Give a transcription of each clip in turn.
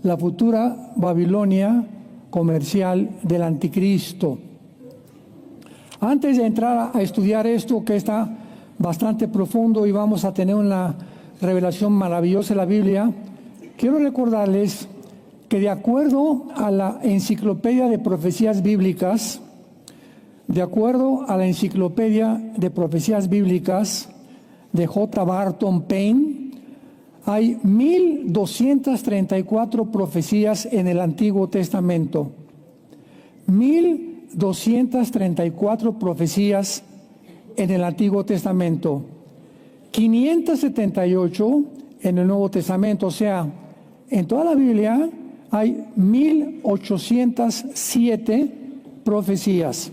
la futura Babilonia comercial del anticristo. Antes de entrar a estudiar esto, que está bastante profundo y vamos a tener una revelación maravillosa de la Biblia, quiero recordarles que de acuerdo a la Enciclopedia de Profecías Bíblicas, de J. Barton Payne, hay 1234 profecías en el Antiguo Testamento. 1234 profecías en el Antiguo Testamento. 578 en el Nuevo Testamento. O sea, en toda la Biblia hay 1807 profecías.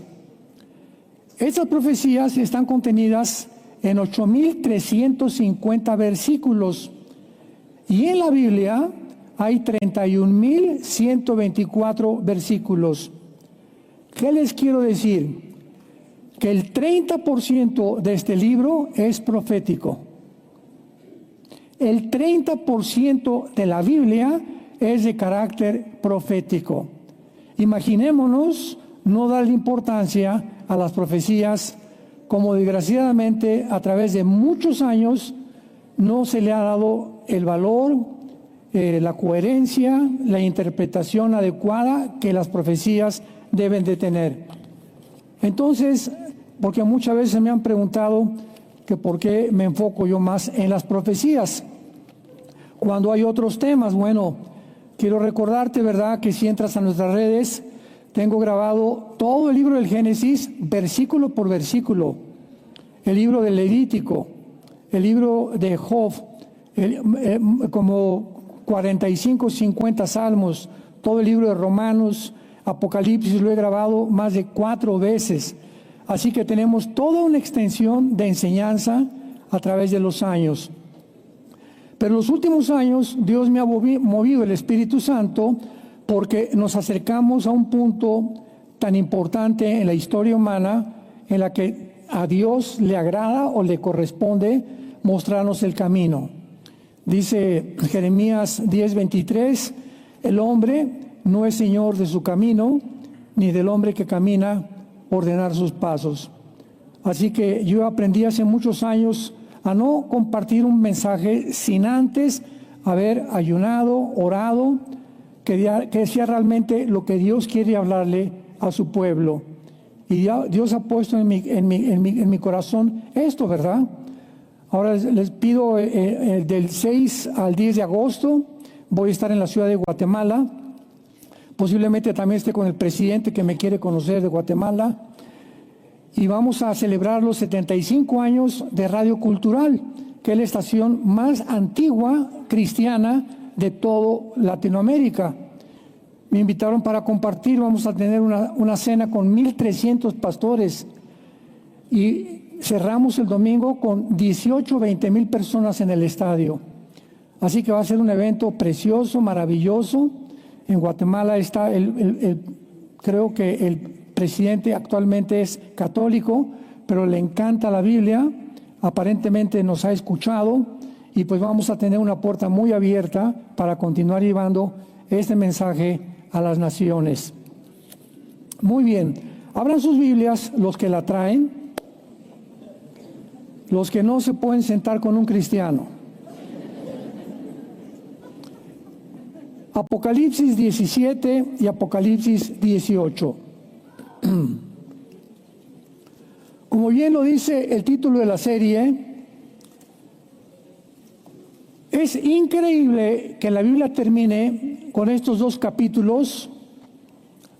Estas profecías están contenidas en 8350 versículos. Y en la Biblia hay 31.124 versículos. ¿Qué les quiero decir? Que el 30% de este libro es profético. El 30% de la Biblia es de carácter profético. Imaginémonos no darle importancia a las profecías, como desgraciadamente a través de muchos años no se le ha dado el valor, la coherencia, la interpretación adecuada que las profecías deben de tener. Entonces, porque muchas veces me han preguntado que por qué me enfoco yo más en las profecías cuando hay otros temas. Bueno, quiero recordarte, ¿verdad?, que si entras a nuestras redes, tengo grabado todo el libro del Génesis, versículo por versículo, el libro del Levítico, el libro de Job, como 45, 50 salmos, todo el libro de Romanos, Apocalipsis, lo he grabado más de 4 veces. Así que tenemos toda una extensión de enseñanza a través de los años. Pero en los últimos años Dios me ha movido el Espíritu Santo porque nos acercamos a un punto tan importante en la historia humana en la que a Dios le agrada o le corresponde mostrarnos el camino. Dice Jeremías 10:23, el hombre no es señor de su camino, ni del hombre que camina ordenar sus pasos. Así que yo aprendí hace muchos años a no compartir un mensaje sin antes haber ayunado, orado, que sea realmente lo que Dios quiere hablarle a su pueblo. Y Dios ha puesto en mi corazón esto, ¿verdad? Ahora les pido del 6 al 10 de agosto, voy a estar en la ciudad de Guatemala. Posiblemente también esté con el presidente que me quiere conocer de Guatemala. Y vamos a celebrar los 75 años de Radio Cultural, que es la estación más antigua cristiana de todo Latinoamérica. Me invitaron para compartir, vamos a tener una cena con 1,300 pastores. Y cerramos el domingo con 18, 20,000 personas en el estadio. Así que va a ser un evento precioso, maravilloso. En Guatemala está creo que el presidente actualmente es católico, pero le encanta la Biblia, aparentemente nos ha escuchado y pues vamos a tener una puerta muy abierta para continuar llevando este mensaje a las naciones. Muy bien, abran sus Biblias los que la traen, los que no se pueden sentar con un cristiano. Apocalipsis 17 y Apocalipsis 18. Como bien lo dice el título de la serie, es increíble que la Biblia termine con estos 2 capítulos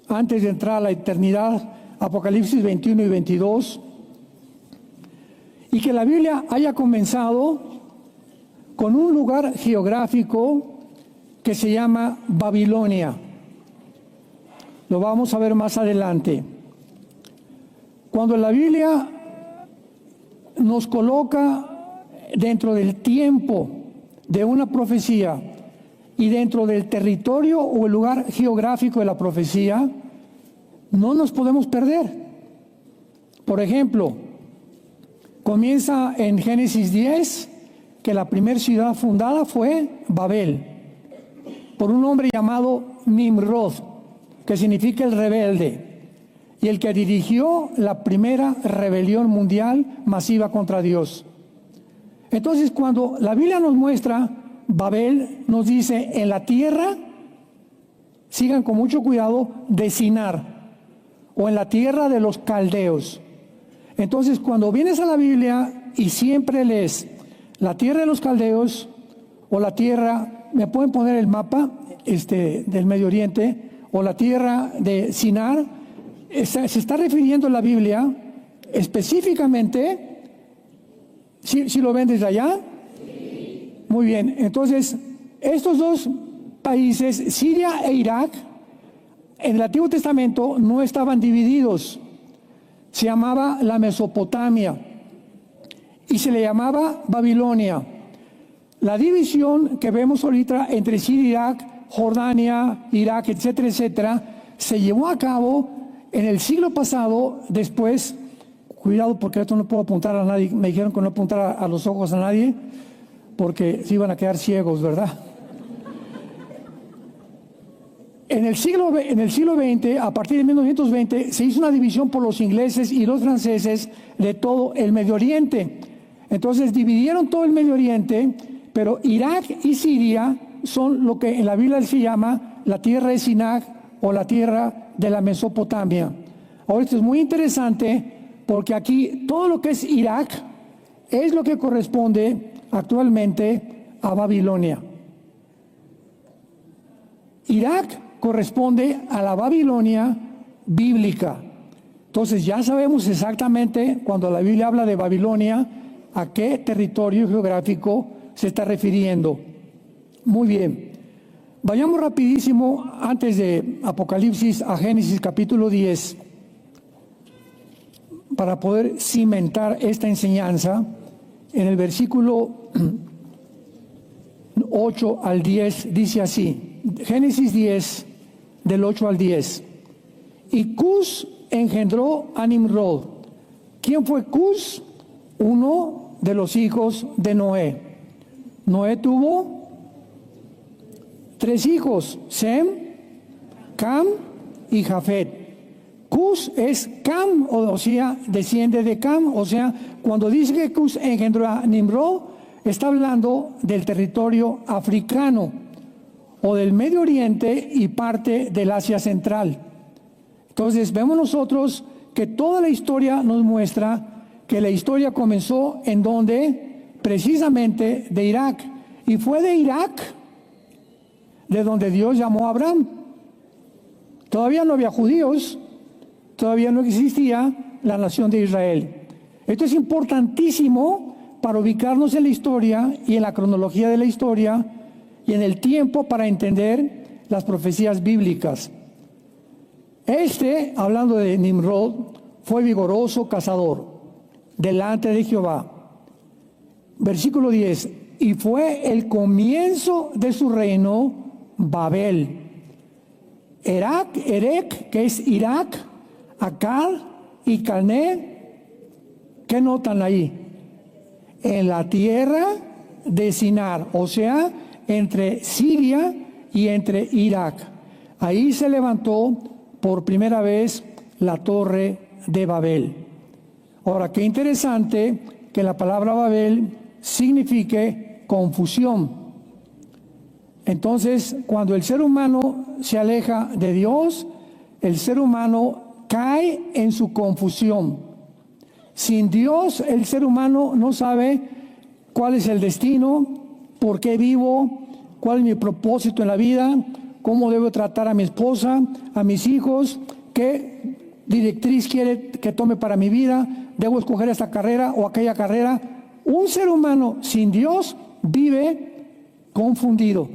antes de entrar a la eternidad, Apocalipsis 21 y 22, y que la Biblia haya comenzado con un lugar geográfico que se llama Babilonia. Lo vamos a ver más adelante. Cuando la Biblia nos coloca dentro del tiempo de una profecía y dentro del territorio o el lugar geográfico de la profecía, no nos podemos perder. Por ejemplo, comienza en Génesis 10 que la primera ciudad fundada fue Babel. por un hombre llamado Nimrod, que significa el rebelde, y el que dirigió la primera rebelión mundial masiva contra Dios. Entonces, cuando la Biblia nos muestra Babel, nos dice en la tierra, sigan con mucho cuidado, de Sinar, o en la tierra de los caldeos. Entonces, cuando vienes a la Biblia y siempre lees la tierra de los caldeos o la tierra, me pueden poner el mapa del Medio Oriente, o la tierra de Sinar, se está refiriendo en la Biblia específicamente, ¿sí lo ven desde allá? Sí. Muy bien, entonces estos dos países, Siria e Irak, en el Antiguo Testamento no estaban divididos. Se llamaba la Mesopotamia y se le llamaba Babilonia. La división que vemos ahorita entre Siria e Irak, Jordania, Irak, etcétera, etcétera, se llevó a cabo en el siglo pasado. Después, cuidado porque esto no puedo apuntar a nadie, me dijeron que no apuntara a los ojos a nadie porque se iban a quedar ciegos, ¿verdad? En el siglo XX, a partir de 1920, se hizo una división por los ingleses y los franceses de todo el Medio Oriente. Entonces dividieron todo el Medio Oriente, pero Irak y Siria son lo que en la Biblia se llama la tierra de Sinar o la tierra de la Mesopotamia. Ahora, esto es muy interesante porque aquí todo lo que es Irak es lo que corresponde actualmente a Babilonia. Irak corresponde a la Babilonia bíblica. Entonces ya sabemos exactamente cuando la Biblia habla de Babilonia a qué territorio geográfico se está refiriendo. Muy bien, vayamos rapidísimo antes de Apocalipsis a Génesis capítulo 10 para poder cimentar esta enseñanza. En el versículo 8 al 10 dice así, Génesis 10 del 8 al 10. Y Cus engendró a Nimrod. ¿Quién fue Cus? Uno de los hijos de Noé. Noé tuvo 3 hijos, Sem, Cam y Jafet. Cus es Cam, o sea, desciende de Cam. O sea, cuando dice que Cus engendró a Nimrod, está hablando del territorio africano o del Medio Oriente y parte del Asia Central. Entonces vemos nosotros que toda la historia nos muestra que la historia comenzó en donde, precisamente de Irak, y fue de Irak de donde Dios llamó a Abraham. Todavía no había judíos, todavía no existía la nación de Israel. Esto es importantísimo para ubicarnos en la historia y en la cronología de la historia y en el tiempo para entender las profecías bíblicas. Hablando de Nimrod, fue vigoroso cazador delante de Jehová. Versículo 10, y fue el comienzo de su reino Babel. Erec, que es Irak, Akkad y Calné, ¿qué notan ahí? En la tierra de Sinar, o sea, entre Siria y entre Irak. Ahí se levantó por primera vez la torre de Babel. Ahora, qué interesante que la palabra Babel signifique confusión. Entonces, cuando el ser humano se aleja de Dios, el ser humano cae en su confusión. Sin Dios, el ser humano no sabe cuál es el destino, por qué vivo, cuál es mi propósito en la vida, cómo debo tratar a mi esposa, a mis hijos, qué directriz quiere que tome para mi vida, debo escoger esta carrera o aquella carrera. Un ser humano sin Dios vive confundido.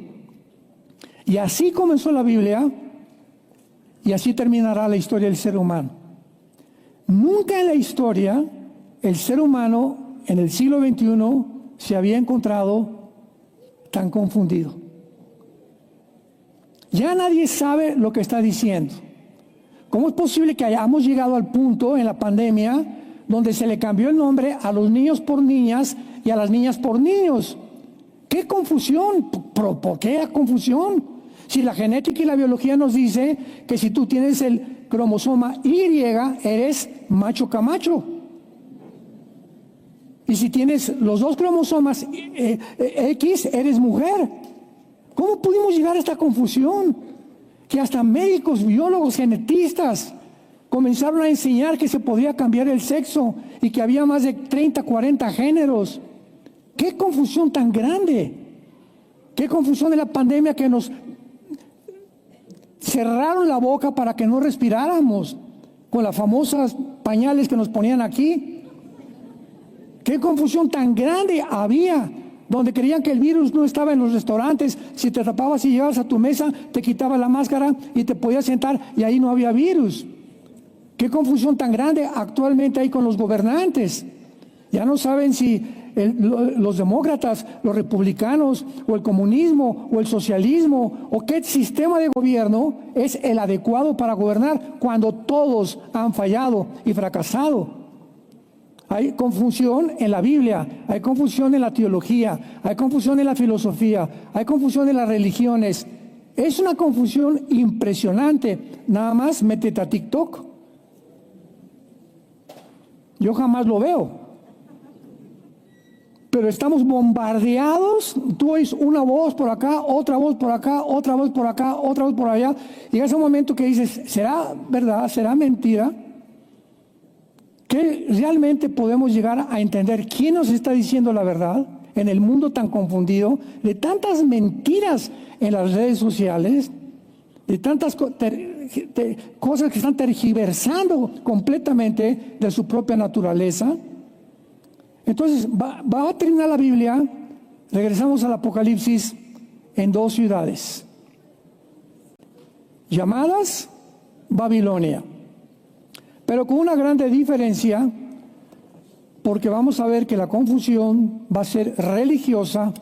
Y así comenzó la Biblia y así terminará la historia del ser humano. Nunca en la historia el ser humano en el siglo XXI se había encontrado tan confundido. Ya nadie sabe lo que está diciendo. ¿Cómo es posible que hayamos llegado al punto en la pandemia donde se le cambió el nombre a los niños por niñas y a las niñas por niños? ¡Qué confusión! ¿Por qué la confusión? Si la genética y la biología nos dice que si tú tienes el cromosoma Y, eres macho camacho. Y si tienes los dos cromosomas X, eres mujer. ¿Cómo pudimos llegar a esta confusión? Que hasta médicos, biólogos, genetistas comenzaron a enseñar que se podía cambiar el sexo y que había más de 30, 40 géneros. ¡Qué confusión tan grande! ¡Qué confusión de la pandemia que nos cerraron la boca para que no respiráramos con las famosas pañales que nos ponían aquí! ¡Qué confusión tan grande había! Donde creían que el virus no estaba en los restaurantes. Si te tapabas y llegabas a tu mesa, te quitabas la máscara y te podías sentar y ahí no había virus. ¡Qué confusión tan grande actualmente hay con los gobernantes! Ya no saben si los demócratas, los republicanos, o el comunismo, o el socialismo, o qué sistema de gobierno es el adecuado para gobernar cuando todos han fallado y fracasado. Hay confusión en la Biblia, hay confusión en la teología, hay confusión en la filosofía, hay confusión en las religiones. Es una confusión impresionante. Nada más métete a TikTok. Yo jamás lo veo. Pero estamos bombardeados. Tú oyes una voz por acá, otra voz por acá, otra voz por acá, otra voz por allá. Y llega ese momento que dices, ¿será verdad? ¿Será mentira? ¿Que realmente podemos llegar a entender quién nos está diciendo la verdad en el mundo tan confundido, de tantas mentiras en las redes sociales, de tantas cosas que están tergiversando completamente de su propia naturaleza? Entonces, va a terminar la Biblia, regresamos al Apocalipsis, en dos ciudades, llamadas Babilonia. Pero con una grande diferencia, porque vamos a ver que la confusión va a ser religiosa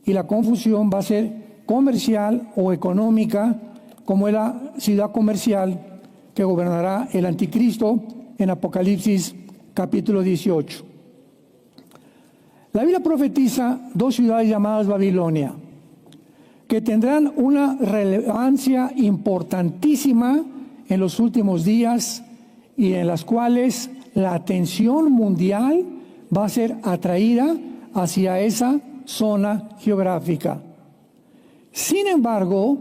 y la confusión va a ser comercial o económica, como es la ciudad comercial que gobernará el anticristo en Apocalipsis capítulo 18. La Biblia profetiza dos ciudades llamadas Babilonia, que tendrán una relevancia importantísima en los últimos días y en las cuales la atención mundial va a ser atraída hacia esa zona geográfica. Sin embargo,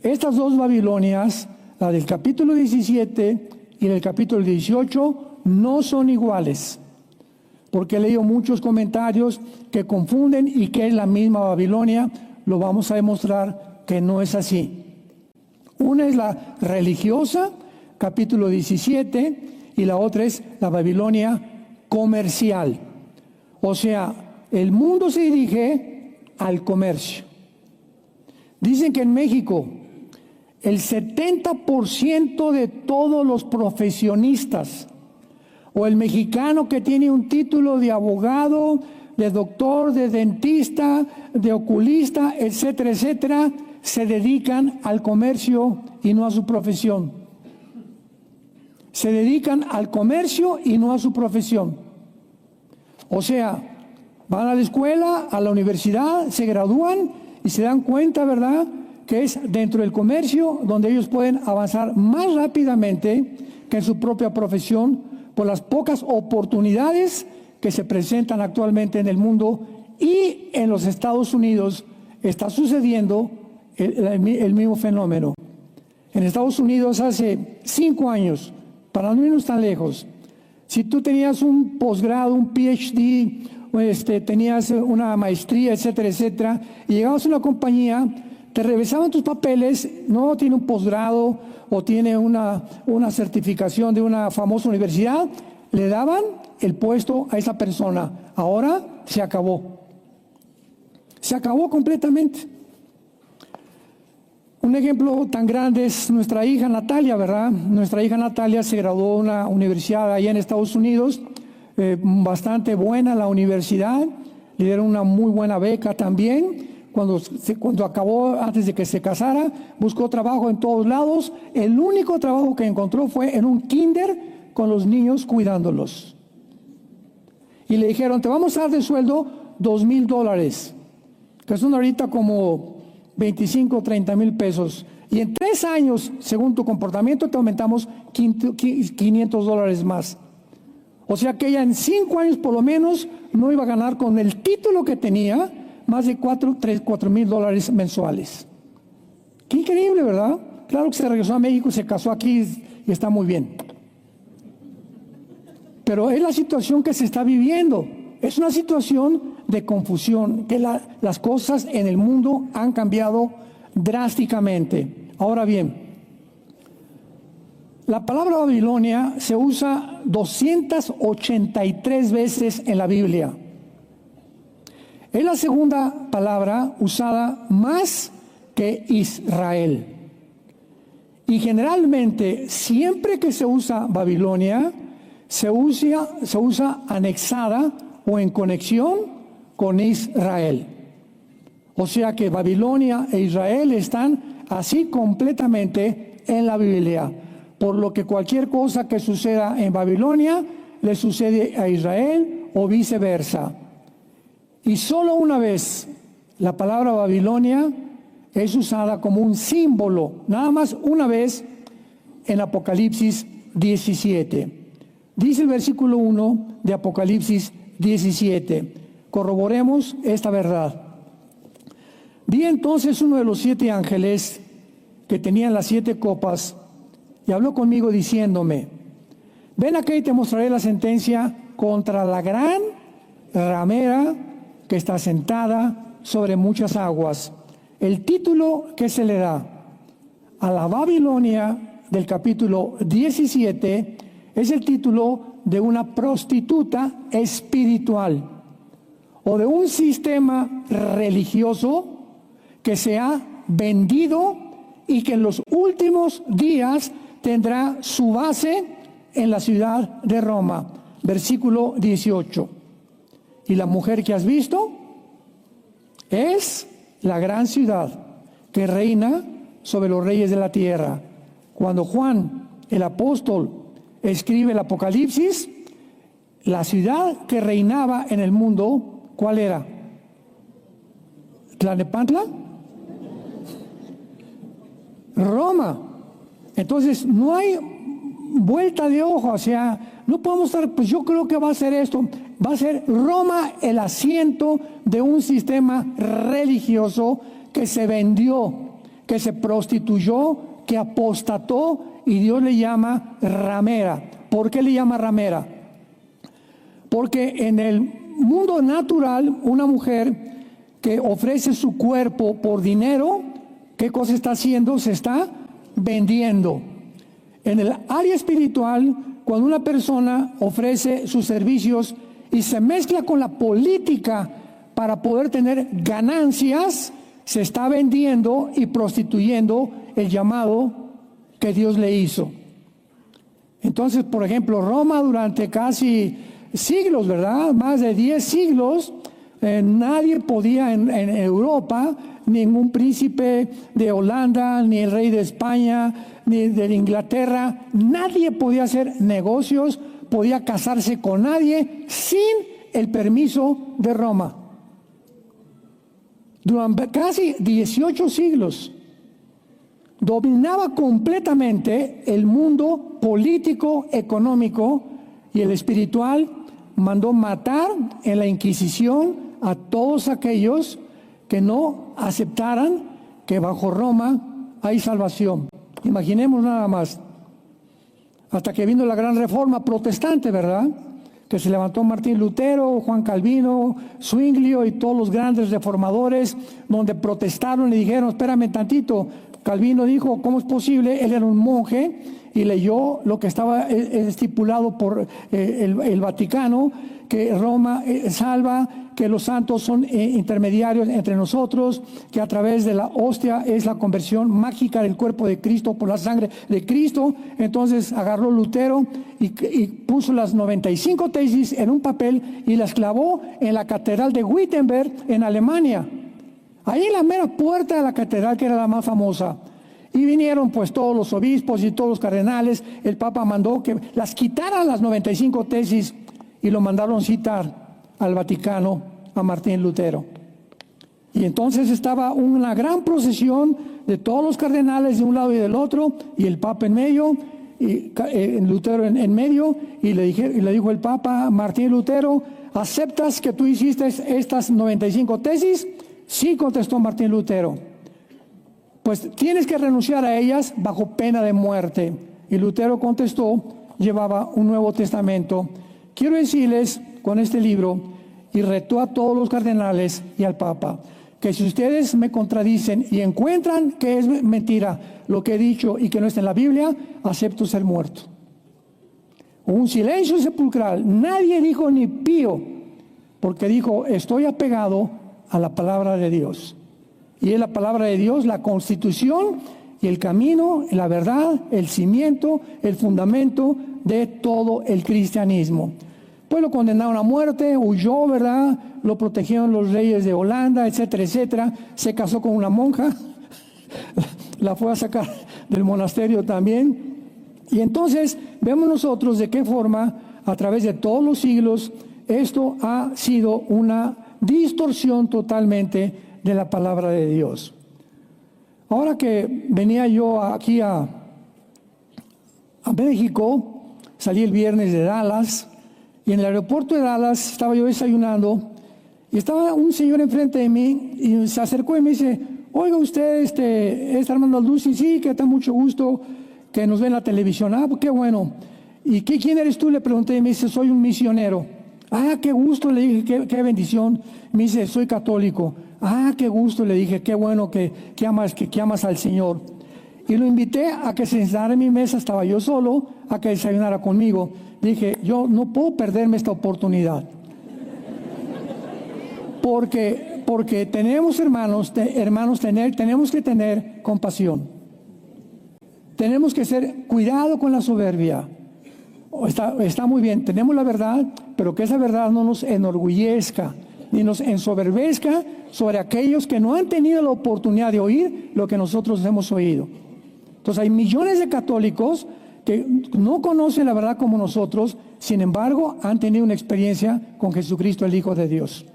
estas dos Babilonias, la del capítulo 17 y del capítulo 18, no son iguales, porque he leído muchos comentarios que confunden y que es la misma Babilonia. Lo vamos a demostrar que no es así. Una es la religiosa, capítulo 17, y la otra es la Babilonia comercial. O sea, el mundo se dirige al comercio. Dicen que en México el 70% de todos los profesionistas, o el mexicano que tiene un título de abogado, de doctor, de dentista, de oculista, etcétera, etcétera, se dedican al comercio y no a su profesión. Se dedican al comercio y no a su profesión. O sea, van a la escuela, a la universidad, se gradúan y se dan cuenta, ¿verdad?, que es dentro del comercio donde ellos pueden avanzar más rápidamente que en su propia profesión, por las pocas oportunidades que se presentan actualmente en el mundo. Y en los Estados Unidos está sucediendo el mismo fenómeno. En Estados Unidos hace 5 años, para no irnos tan lejos, si tú tenías un posgrado, un PhD, tenías una maestría, etcétera, etcétera, y llegabas a una compañía, te revisaban tus papeles, no tiene un posgrado o tiene una certificación de una famosa universidad, le daban el puesto a esa persona. Ahora se acabó. Se acabó completamente. Un ejemplo tan grande es nuestra hija Natalia, ¿verdad? Nuestra hija Natalia se graduó en una universidad allá en Estados Unidos, bastante buena la universidad, le dieron una muy buena beca también. Cuando acabó, antes de que se casara, buscó trabajo en todos lados. El único trabajo que encontró fue en un kinder con los niños cuidándolos. Y le dijeron, te vamos a dar de sueldo $2,000, que son ahorita como 25 o 30 mil pesos. Y en 3 años, según tu comportamiento, te aumentamos $500 más. O sea que ella en 5 años por lo menos no iba a ganar con el título que tenía más de $4,000 mensuales. Qué increíble, ¿verdad? Claro que se regresó a México, se casó aquí y está muy bien. Pero es la situación que se está viviendo. Es una situación de confusión, que las cosas en el mundo han cambiado drásticamente. Ahora bien, la palabra Babilonia se usa 283 veces en la Biblia. Es la segunda palabra usada más que Israel. Y generalmente, siempre que se usa Babilonia, se usa anexada o en conexión con Israel. O sea que Babilonia e Israel están así completamente en la Biblia. Por lo que cualquier cosa que suceda en Babilonia le sucede a Israel o viceversa. Y solo una vez la palabra Babilonia es usada como un símbolo, nada más una vez en Apocalipsis 17. Dice el versículo 1 de Apocalipsis 17. Corroboremos esta verdad. Vi entonces uno de los 7 ángeles que tenían las 7 copas y habló conmigo diciéndome: ven acá y te mostraré la sentencia contra la gran ramera que está sentada sobre muchas aguas. El título que se le da a la Babilonia del capítulo 17 es el título de una prostituta espiritual o de un sistema religioso que se ha vendido y que en los últimos días tendrá su base en la ciudad de Roma. Versículo 18. Y la mujer que has visto es la gran ciudad que reina sobre los reyes de la tierra. Cuando Juan, el apóstol, escribe el Apocalipsis, la ciudad que reinaba en el mundo, ¿cuál era? ¿Tlalnepantla? Roma. Entonces no hay vuelta de hoja, o sea, no podemos estar, pues yo creo que va a ser esto, va a ser Roma el asiento de un sistema religioso que se vendió, que se prostituyó, que apostató, y Dios le llama ramera. ¿Por qué le llama ramera? Porque en el mundo natural, una mujer que ofrece su cuerpo por dinero, ¿qué cosa está haciendo? Se está vendiendo. En el área espiritual, cuando una persona ofrece sus servicios y se mezcla con la política para poder tener ganancias, se está vendiendo y prostituyendo el llamado que Dios le hizo. Entonces, por ejemplo, Roma durante casi siglos, ¿verdad? Más de 10 siglos, nadie podía en Europa, ningún príncipe de Holanda, ni el rey de España, ni de Inglaterra, nadie podía hacer negocios, podía casarse con nadie sin el permiso de Roma. Durante casi 18 siglos dominaba completamente el mundo político, económico, y el espiritual mandó matar en la Inquisición a todos aquellos que no aceptaran que bajo Roma hay salvación. Imaginemos nada más, hasta que vino la gran reforma protestante, ¿verdad? Que se levantó Martín Lutero, Juan Calvino, Zwinglio y todos los grandes reformadores, donde protestaron y dijeron: espérame tantito. Calvino dijo: ¿cómo es posible? Él era un monje y leyó lo que estaba estipulado por el Vaticano, que Roma salva, que los santos son intermediarios entre nosotros, que a través de la hostia es la conversión mágica del cuerpo de Cristo por la sangre de Cristo. Entonces agarró Lutero y puso las 95 tesis en un papel y las clavó en la catedral de Wittenberg en Alemania. Ahí en la mera puerta de la catedral, que era la más famosa. Y vinieron pues todos los obispos y todos los cardenales. El Papa mandó que las quitaran las 95 tesis y lo mandaron citar al Vaticano a Martín Lutero. Y entonces estaba una gran procesión de todos los cardenales de un lado y del otro, y el Papa en medio, y Lutero en medio, y le dijo el Papa: Martín Lutero, ¿aceptas que tú hiciste estas 95 tesis? Sí, contestó Martín Lutero. Pues tienes que renunciar a ellas bajo pena de muerte. Y Lutero contestó: llevaba un Nuevo Testamento. Quiero decirles con este libro, y retó a todos los cardenales y al Papa, que si ustedes me contradicen y encuentran que es mentira lo que he dicho y que no está en la Biblia, acepto ser muerto. Hubo un silencio sepulcral. Nadie dijo ni pío, porque dijo: estoy apegado a la palabra de Dios. Y es la palabra de Dios, la Constitución y el camino, la verdad, el cimiento, el fundamento de todo el cristianismo. Pues lo condenaron a muerte, huyó, ¿verdad? Lo protegieron los reyes de Holanda, etcétera, etcétera. Se casó con una monja, la fue a sacar del monasterio también. Y entonces vemos nosotros de qué forma, a través de todos los siglos, esto ha sido una distorsión totalmente de la palabra de Dios. Ahora que venía yo aquí a México, salí el viernes de Dallas, y en el aeropuerto de Dallas estaba yo desayunando, y estaba un señor enfrente de mí, y se acercó y me dice: oiga, usted es Armando Alducin. Sí, que está mucho gusto que nos ve en la televisión. Ah, pues qué bueno. ¿Y quién eres tú? Le pregunté, y me dice: soy un misionero. Ah, qué gusto, le dije, qué bendición. Me dice: soy católico. Ah, qué gusto, le dije, qué bueno que amas al Señor. Y lo invité a que se sentara en mi mesa, estaba yo solo, a que desayunara conmigo. Dije: yo no puedo perderme esta oportunidad. Porque tenemos, hermanos, tenemos que tener compasión. Tenemos que cuidado con la soberbia. Está muy bien, tenemos la verdad, pero que esa verdad no nos enorgullezca, ni nos ensoberbezca sobre aquellos que no han tenido la oportunidad de oír lo que nosotros hemos oído. Entonces hay millones de católicos que no conocen la verdad como nosotros, sin embargo han tenido una experiencia con Jesucristo, el Hijo de Dios.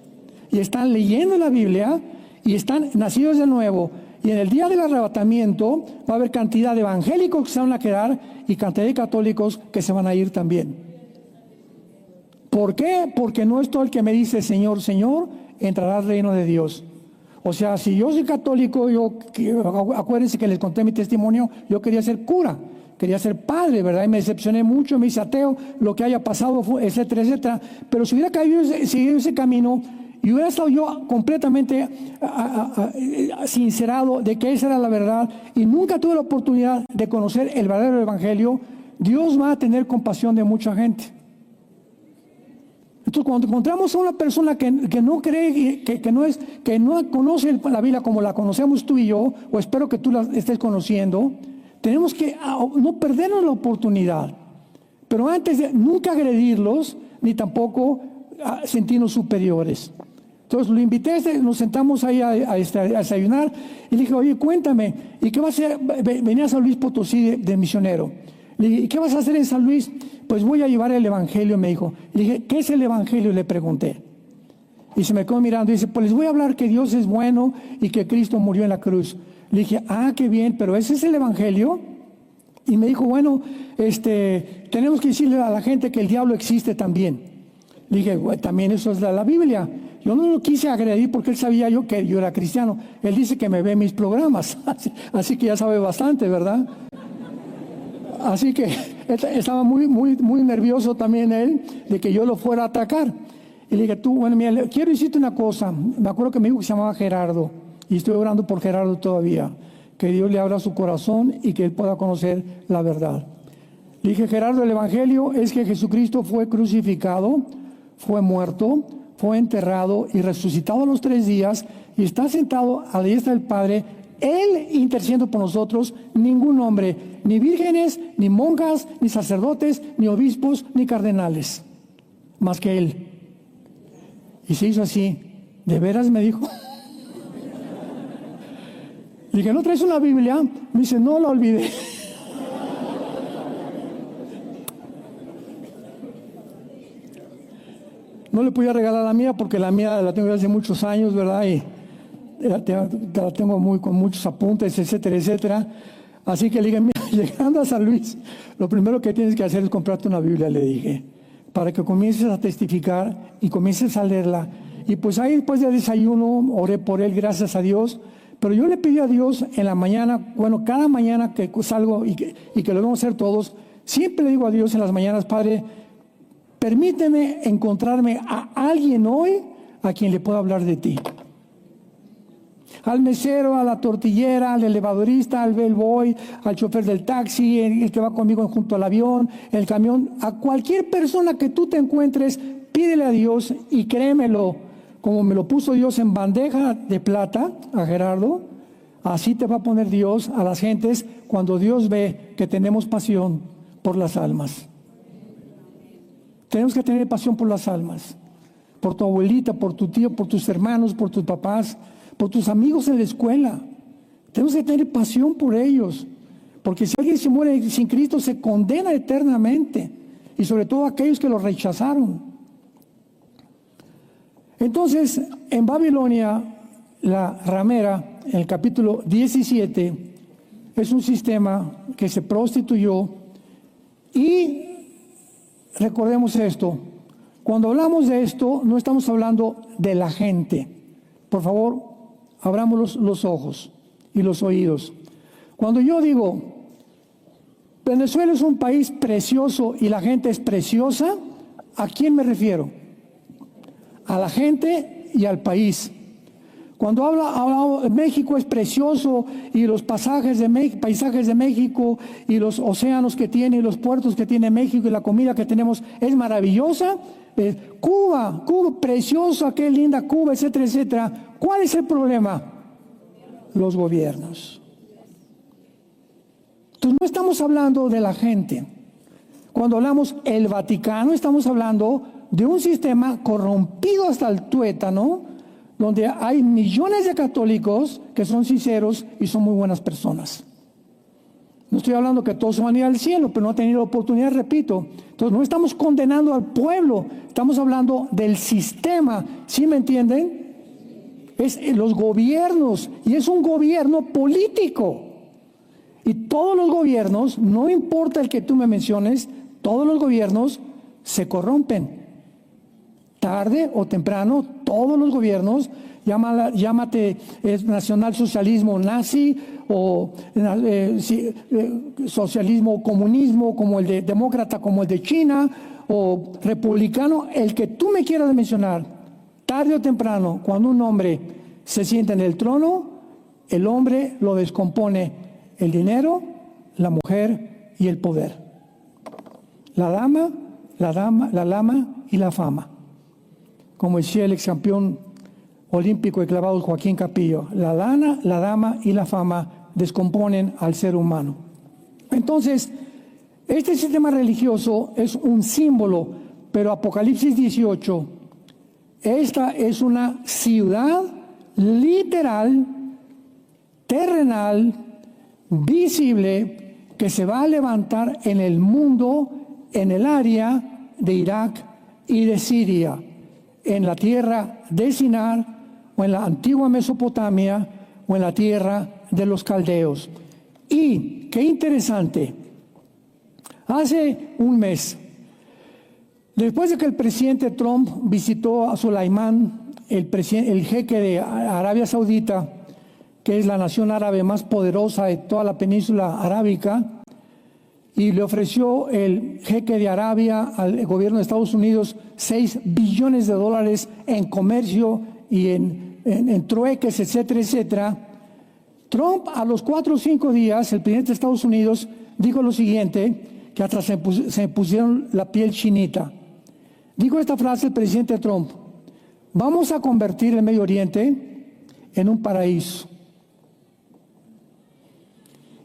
Y están leyendo la Biblia y están nacidos de nuevo. Y en el día del arrebatamiento va a haber cantidad de evangélicos que se van a quedar y cantidad de católicos que se van a ir también. ¿Por qué? Porque no es todo el que me dice Señor, Señor, entrará al reino de Dios. O sea, si yo soy católico, acuérdense que les conté mi testimonio, yo quería ser cura, quería ser padre, ¿verdad? Y me decepcioné mucho, me hice ateo, lo que haya pasado, etcétera, etcétera. Pero si hubiera seguido ese camino, y hubiera estado yo completamente sincerado de que esa era la verdad, y nunca tuve la oportunidad de conocer el verdadero evangelio, Dios va a tener compasión de mucha gente. Entonces, cuando encontramos a una persona que no cree, que no conoce la Biblia como la conocemos tú y yo, o espero que tú la estés conociendo, tenemos que no perdernos la oportunidad. Pero antes de nunca agredirlos, ni tampoco sentirnos superiores. Entonces lo invité, nos sentamos ahí a desayunar, y le dije: oye, cuéntame, ¿y qué vas a hacer? Venía a San Luis Potosí de misionero. Le dije: ¿y qué vas a hacer en San Luis? Pues voy a llevar el evangelio, me dijo. Le dije: ¿qué es el evangelio? Le pregunté. Y se me quedó mirando y dice: pues les voy a hablar que Dios es bueno y que Cristo murió en la cruz. Le dije: ah, qué bien, pero ¿ese es el evangelio? Y me dijo: bueno, tenemos que decirle a la gente que el diablo existe también. Le dije: también eso es la Biblia. Yo no lo quise agredir porque él sabía que yo era cristiano. Él dice que me ve mis programas, así que ya sabe bastante, ¿verdad? Así que estaba muy nervioso también él de que yo lo fuera a atacar. Y le dije: bueno, mira, quiero decirte una cosa. Me acuerdo que me dijo que se llamaba Gerardo, y estoy orando por Gerardo todavía, que Dios le abra su corazón y que él pueda conocer la verdad. Le dije: Gerardo, el evangelio es que Jesucristo fue crucificado, fue muerto, fue enterrado y resucitado a los 3 días, y está sentado a la diestra del Padre, Él intercediendo por nosotros. Ningún hombre, ni vírgenes, ni monjas, ni sacerdotes, ni obispos, ni cardenales, más que Él. Y se hizo así. ¿De veras? Me dijo. Le dije: ¿no traes una Biblia? Me dice: no, la olvidé. No le podía regalar la mía porque la mía la tengo desde hace muchos años, ¿verdad? la tengo con muchos apuntes, etcétera, etcétera. Así que le dije, mira, llegando a San Luis, lo primero que tienes que hacer es comprarte una Biblia, le dije, para que comiences a testificar y comiences a leerla. Y pues ahí después del desayuno oré por él, gracias a Dios. Pero yo le pedí a Dios en la mañana, bueno, cada mañana que salgo y que lo vamos a hacer todos, siempre le digo a Dios en las mañanas, Padre, permíteme encontrarme a alguien hoy a quien le pueda hablar de ti. Al mesero, a la tortillera, al elevadorista, al bellboy, al chofer del taxi, el que va conmigo junto al avión, el camión, a cualquier persona que tú te encuentres, pídele a Dios y créemelo, como me lo puso Dios en bandeja de plata a Gerardo, así te va a poner Dios a las gentes cuando Dios ve que tenemos pasión por las almas. Tenemos que tener pasión por las almas, por tu abuelita, por tu tío, por tus hermanos, por tus papás, por tus amigos en la escuela. Tenemos que tener pasión por ellos, porque si alguien se muere sin Cristo se condena eternamente, y sobre todo aquellos que lo rechazaron. Entonces, en Babilonia, la ramera, en el capítulo 17, es un sistema que se prostituyó. Y recordemos esto, cuando hablamos de esto, no estamos hablando de la gente. Por favor, abramos los ojos y los oídos. Cuando yo digo, Venezuela es un país precioso y la gente es preciosa, ¿a quién me refiero? A la gente y al país. Cuando habla México es precioso y los paisajes de México y los océanos que tiene y los puertos que tiene México y la comida que tenemos es maravillosa. Cuba, preciosa, qué linda Cuba, etcétera, etcétera. ¿Cuál es el problema? Los gobiernos. Entonces no estamos hablando de la gente. Cuando hablamos el Vaticano, estamos hablando de un sistema corrompido hasta el tuétano, donde hay millones de católicos que son sinceros y son muy buenas personas. No estoy hablando que todos van a ir al cielo, pero no han tenido oportunidad, repito. Entonces no estamos condenando al pueblo, estamos hablando del sistema, ¿sí me entienden? Es los gobiernos, y es un gobierno político. Y todos los gobiernos, no importa el que tú me menciones, todos los gobiernos se corrompen. Tarde o temprano, todos los gobiernos, llámate nacionalsocialismo nazi o socialismo comunismo como el de demócrata, como el de China, o republicano, el que tú me quieras mencionar, tarde o temprano, cuando un hombre se sienta en el trono, el hombre lo descompone el dinero, la mujer y el poder. La lama y la fama. Como decía el ex campeón olímpico de clavados Joaquín Capillo, la dama y la fama descomponen al ser humano. Entonces, este sistema religioso es un símbolo, pero Apocalipsis 18, esta es una ciudad literal, terrenal, visible, que se va a levantar en el mundo, en el área de Irak y de Siria, en la tierra de Sinar, o en la antigua Mesopotamia, o en la tierra de los caldeos. Y, qué interesante, hace un mes, después de que el presidente Trump visitó a Sulaimán, el jeque de Arabia Saudita, que es la nación árabe más poderosa de toda la península arábica, y le ofreció el jeque de Arabia al gobierno de Estados Unidos $6 billones en comercio y en trueques, etcétera, etcétera. Trump, a los 4 o 5 días, el presidente de Estados Unidos dijo lo siguiente, que hasta se pusieron la piel chinita. Dijo esta frase el presidente Trump: vamos a convertir el Medio Oriente en un paraíso.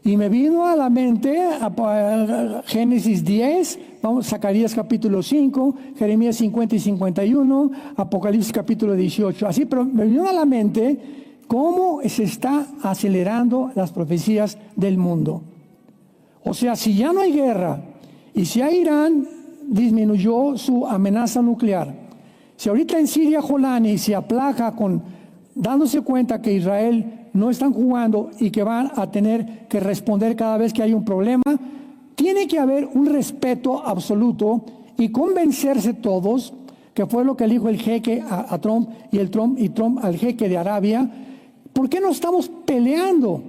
Y me vino a la mente Génesis 10, Zacarías capítulo 5, Jeremías 50 y 51, Apocalipsis capítulo 18. Así, pero me vino a la mente cómo se está acelerando las profecías del mundo. O sea, si ya no hay guerra y si Irán disminuyó su amenaza nuclear, si ahorita en Siria Jolani se aplaca con dándose cuenta que Israel no están jugando y que van a tener que responder cada vez que hay un problema, tiene que haber un respeto absoluto y convencerse todos, que fue lo que le dijo el jeque a Trump y Trump al jeque de Arabia. ¿Por qué no estamos peleando?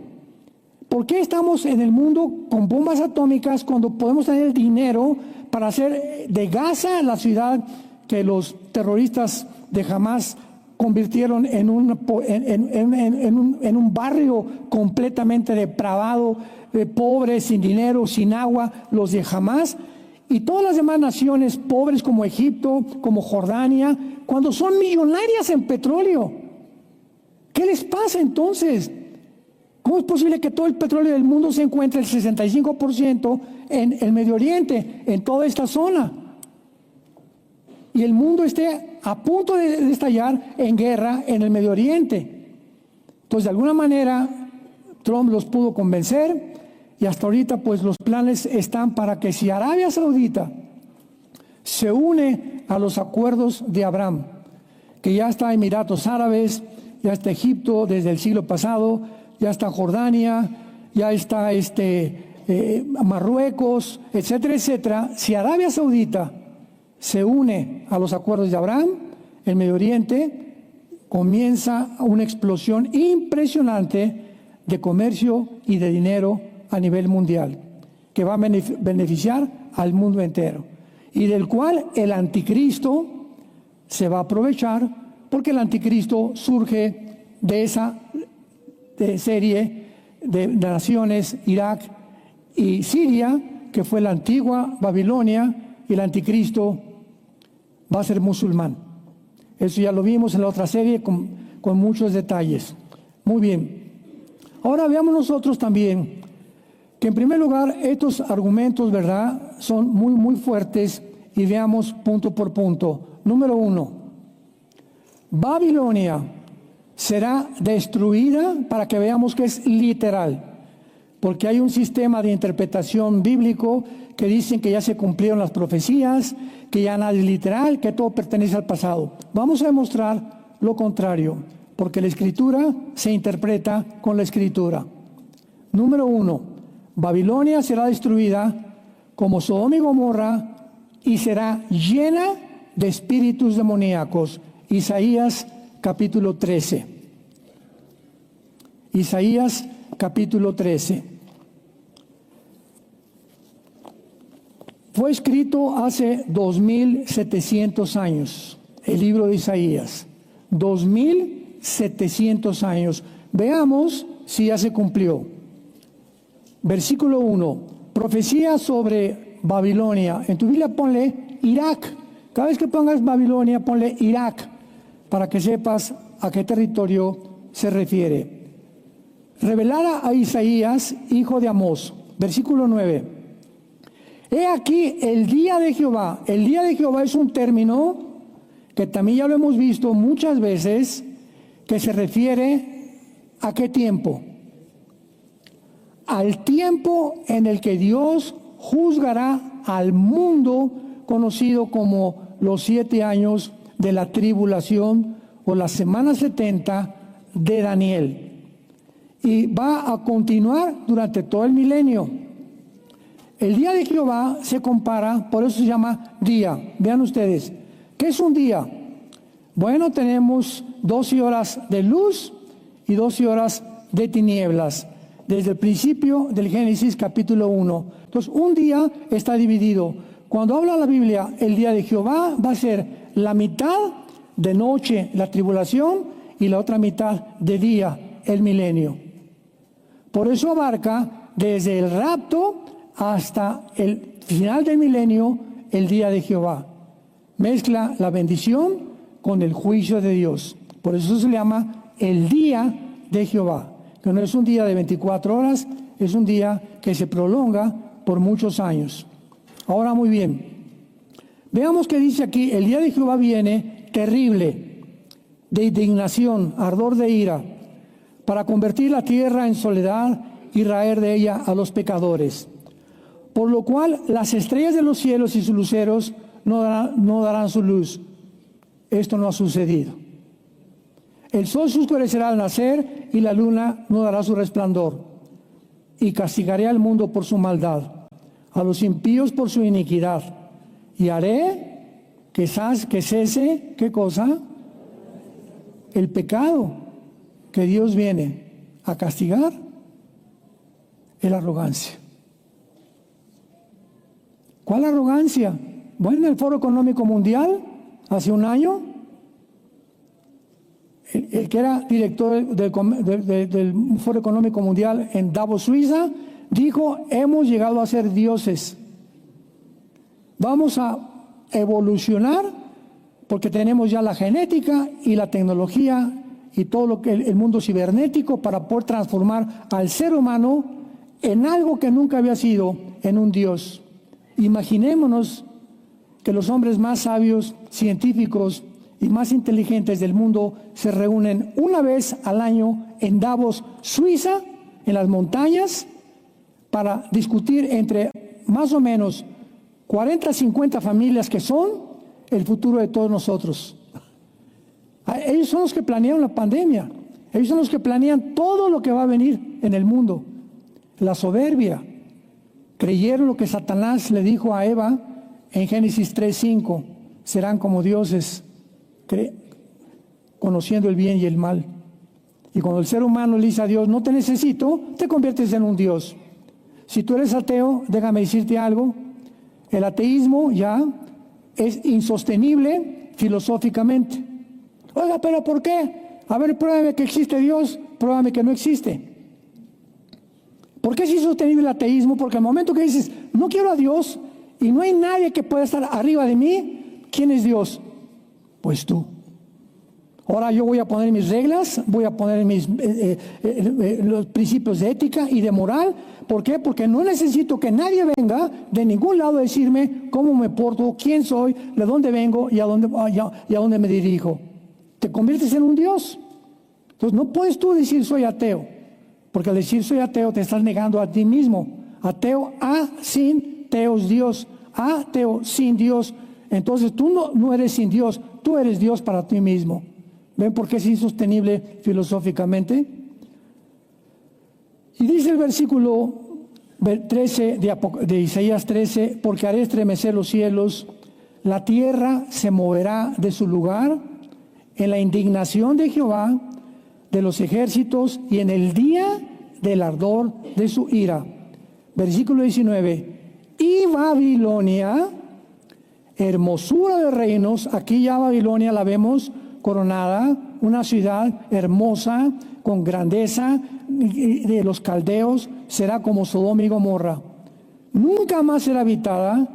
¿Por qué estamos en el mundo con bombas atómicas cuando podemos tener el dinero para hacer de Gaza la ciudad que los terroristas de Hamas convirtieron en un barrio completamente depravado, pobre, sin dinero, sin agua, los de Hamas? Y todas las demás naciones pobres como Egipto, como Jordania, cuando son millonarias en petróleo. ¿Qué les pasa entonces? ¿Cómo es posible que todo el petróleo del mundo se encuentre el 65% en el Medio Oriente, en toda esta zona? Y el mundo esté a punto de estallar en guerra en el Medio Oriente. Entonces, de alguna manera, Trump los pudo convencer y hasta ahorita, pues, los planes están para que si Arabia Saudita se une a los acuerdos de Abraham, que ya está Emiratos Árabes, ya está Egipto desde el siglo pasado, ya está Jordania, ya está Marruecos, etcétera, etcétera. Si Arabia Saudita se une a los acuerdos de Abraham, el Medio Oriente comienza una explosión impresionante de comercio y de dinero a nivel mundial, que va a beneficiar al mundo entero, y del cual el anticristo se va a aprovechar, porque el anticristo surge de esa serie de naciones, Irak y Siria, que fue la antigua Babilonia, y el anticristo va a ser musulmán. Eso ya lo vimos en la otra serie con muchos detalles. Muy bien. Ahora veamos nosotros también que en primer lugar estos argumentos, ¿verdad?, son muy fuertes, y veamos punto por punto. Número 1, Babilonia será destruida, para que veamos que es literal, porque hay un sistema de interpretación bíblico que dicen que ya se cumplieron las profecías, que ya nada es literal, que todo pertenece al pasado. Vamos a demostrar lo contrario, porque la Escritura se interpreta con la Escritura. Número 1, Babilonia será destruida como Sodoma y Gomorra y será llena de espíritus demoníacos. Isaías capítulo 13. Isaías capítulo 13. Fue escrito hace 2700 años, el libro de Isaías. 2700 años. Veamos si ya se cumplió. Versículo 1. Profecía sobre Babilonia. En tu Biblia ponle Irak. Cada vez que pongas Babilonia, ponle Irak, para que sepas a qué territorio se refiere. Revelada a Isaías, hijo de Amós. Versículo 9. He aquí el día de Jehová. El día de Jehová es un término que también ya lo hemos visto muchas veces, que se refiere a qué tiempo. Al tiempo en el que Dios juzgará al mundo, conocido como los 7 años de la tribulación o la semana 70 de Daniel. Y va a continuar durante todo el milenio. El día de Jehová se compara, por eso se llama día. Vean ustedes, ¿qué es un día? Bueno, tenemos 12 horas de luz y 12 horas de tinieblas, desde el principio del Génesis capítulo 1. Entonces, un día está dividido. Cuando habla la Biblia, el día de Jehová va a ser la mitad de noche, la tribulación, y la otra mitad de día, el milenio. Por eso abarca desde el rapto hasta el final del milenio, el día de Jehová. Mezcla la bendición con el juicio de Dios. Por eso se le llama el día de Jehová, que no es un día de 24 horas, es un día que se prolonga por muchos años. Ahora, muy bien, veamos que dice aquí: el día de Jehová viene terrible, de indignación, ardor de ira, para convertir la tierra en soledad y raer de ella a los pecadores. Por lo cual las estrellas de los cielos y sus luceros no darán su luz. Esto no ha sucedido. El sol se oscurecerá al nacer y la luna no dará su resplandor. Y castigaré al mundo por su maldad, a los impíos por su iniquidad. Y haré que cese, ¿qué cosa? El pecado que Dios viene a castigar es la arrogancia. ¿Cuál arrogancia? Bueno, en el Foro Económico Mundial, hace un año, el que era director del Foro Económico Mundial en Davos, Suiza, dijo: hemos llegado a ser dioses. Vamos a evolucionar porque tenemos ya la genética y la tecnología y todo lo que el mundo cibernético para poder transformar al ser humano en algo que nunca había sido, en un dios. Imaginémonos que los hombres más sabios, científicos y más inteligentes del mundo se reúnen una vez al año en Davos, Suiza, en las montañas, para discutir entre más o menos 40, 50 familias que son el futuro de todos nosotros. Ellos son los que planearon la pandemia. Ellos son los que planean todo lo que va a venir en el mundo. La soberbia. Creyeron lo que Satanás le dijo a Eva en Génesis 3:5. Serán como dioses, conociendo el bien y el mal. Y cuando el ser humano le dice a Dios: no te necesito, te conviertes en un dios. Si tú eres ateo, déjame decirte algo. El ateísmo ya es insostenible filosóficamente. Oiga, ¿pero por qué? A ver, pruébame que existe Dios, pruébame que no existe. ¿Por qué es insostenible el ateísmo? Porque al momento que dices: no quiero a Dios y no hay nadie que pueda estar arriba de mí, ¿quién es Dios? Pues tú. Ahora yo voy a poner mis reglas, voy a poner los principios de ética y de moral. ¿Por qué? Porque no necesito que nadie venga de ningún lado a decirme cómo me porto, quién soy, de dónde vengo y a dónde me dirijo. Te conviertes en un Dios. Entonces no puedes tú decir soy ateo, porque al decir soy ateo te estás negando a ti mismo. Ateo, sin teos, Dios. Ateo, sin Dios. Entonces tú no eres sin Dios, tú eres Dios para ti mismo. ¿Ven por qué es insostenible filosóficamente? Y dice el versículo 13 de Isaías 13: porque haré estremecer los cielos, la tierra se moverá de su lugar en la indignación de Jehová de los ejércitos y en el día del ardor de su ira. Versículo 19: y Babilonia, hermosura de reinos, aquí ya Babilonia la vemos coronada, una ciudad hermosa, con grandeza de los caldeos, será como Sodoma y Gomorra. Nunca más será habitada,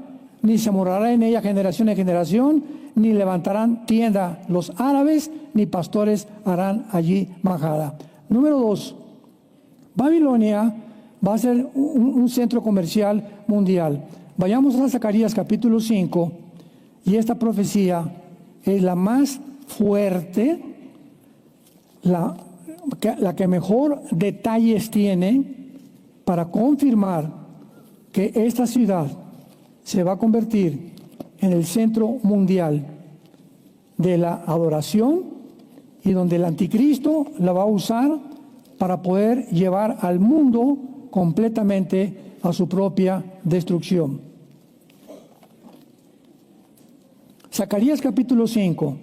ni se morará en ella generación en generación, ni levantarán tienda los árabes, ni pastores harán allí majada. Número 2, Babilonia va a ser un centro comercial mundial. Vayamos a Zacarías capítulo 5, y esta profecía es la más fuerte, la que mejor detalles tiene para confirmar que esta ciudad se va a convertir en el centro mundial de la adoración y donde el anticristo la va a usar para poder llevar al mundo completamente a su propia destrucción. Zacarías capítulo 5.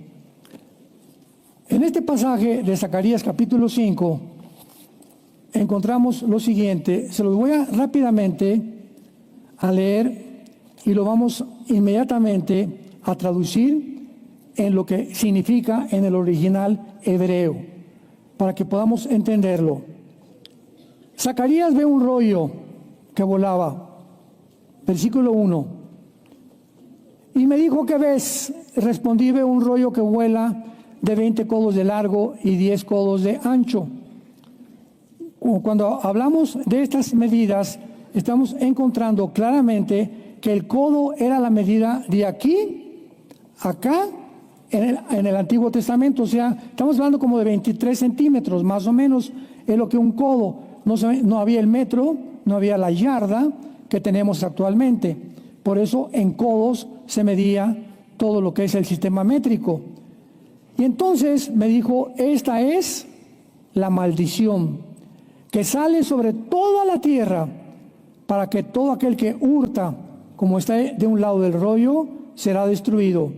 En este pasaje de Zacarías capítulo 5 encontramos lo siguiente. Se los voy a rápidamente a leer y lo vamos inmediatamente a traducir en lo que significa en el original hebreo, para que podamos entenderlo. Zacarías ve un rollo que volaba. Versículo 1. Y me dijo: ¿qué ves? Respondí: veo un rollo que vuela de 20 codos de largo y 10 codos de ancho. Cuando hablamos de estas medidas, estamos encontrando claramente que el codo era la medida de aquí, acá, en el Antiguo Testamento. O sea, estamos hablando como de 23 centímetros, más o menos, es lo que un codo. No había el metro, no había la yarda que tenemos actualmente. Por eso en codos se medía todo lo que es el sistema métrico. Y entonces me dijo, esta es la maldición que sale sobre toda la tierra, para que todo aquel que hurta, como está de un lado del rollo, será destruido.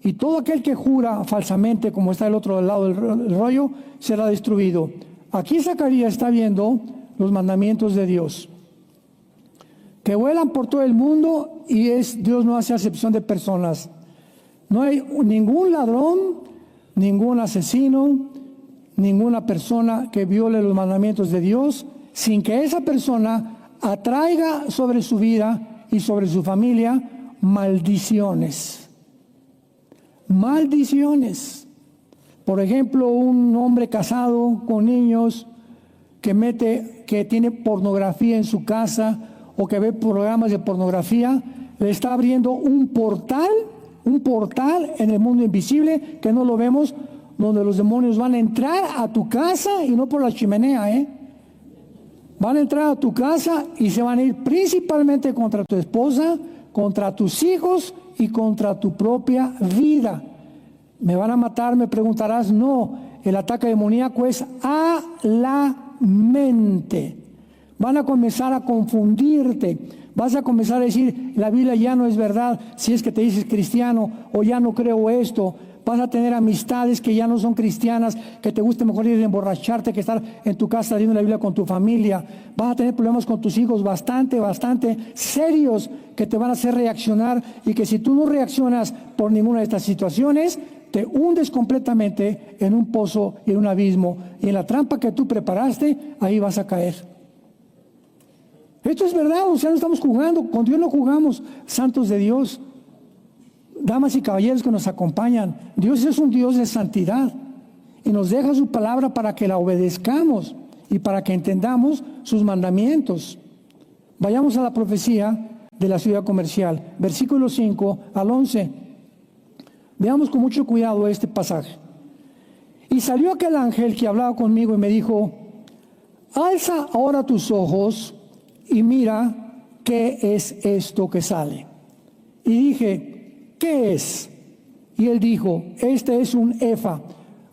Y todo aquel que jura falsamente, como está del otro lado del rollo, será destruido. Aquí Zacarías está viendo los mandamientos de Dios, que vuelan por todo el mundo, y Dios no hace acepción de personas. No hay ningún ladrón, ningún asesino, ninguna persona que viole los mandamientos de Dios sin que esa persona atraiga sobre su vida y sobre su familia maldiciones. Maldiciones. Por ejemplo, un hombre casado con niños que tiene pornografía en su casa o que ve programas de pornografía, le está abriendo un portal en el mundo invisible que no lo vemos, donde los demonios van a entrar a tu casa y no por la chimenea, Van a entrar a tu casa y se van a ir principalmente contra tu esposa, contra tus hijos y contra tu propia vida. ¿Me van a matar? Me preguntarás. No, el ataque demoníaco es a la mente. Van a comenzar a confundirte. Vas a comenzar a decir, la Biblia ya no es verdad si es que te dices cristiano, o ya no creo esto. Vas a tener amistades que ya no son cristianas, que te guste mejor ir a emborracharte que estar en tu casa leyendo la Biblia con tu familia. Vas a tener problemas con tus hijos bastante serios, que te van a hacer reaccionar, y que si tú no reaccionas por ninguna de estas situaciones, te hundes completamente en un pozo y en un abismo, y en la trampa que tú preparaste, ahí vas a caer. Esto es verdad, o sea, no estamos jugando, con Dios no jugamos, santos de Dios. Damas y caballeros que nos acompañan, Dios es un Dios de santidad y nos deja su palabra para que la obedezcamos y para que entendamos sus mandamientos. Vayamos a la profecía de la ciudad comercial, versículos 5 al 11. Veamos con mucho cuidado este pasaje. Y salió aquel ángel que hablaba conmigo y me dijo, alza ahora tus ojos y mira qué es esto que sale. Y dije, ¿qué es? Y él dijo, este es un efa.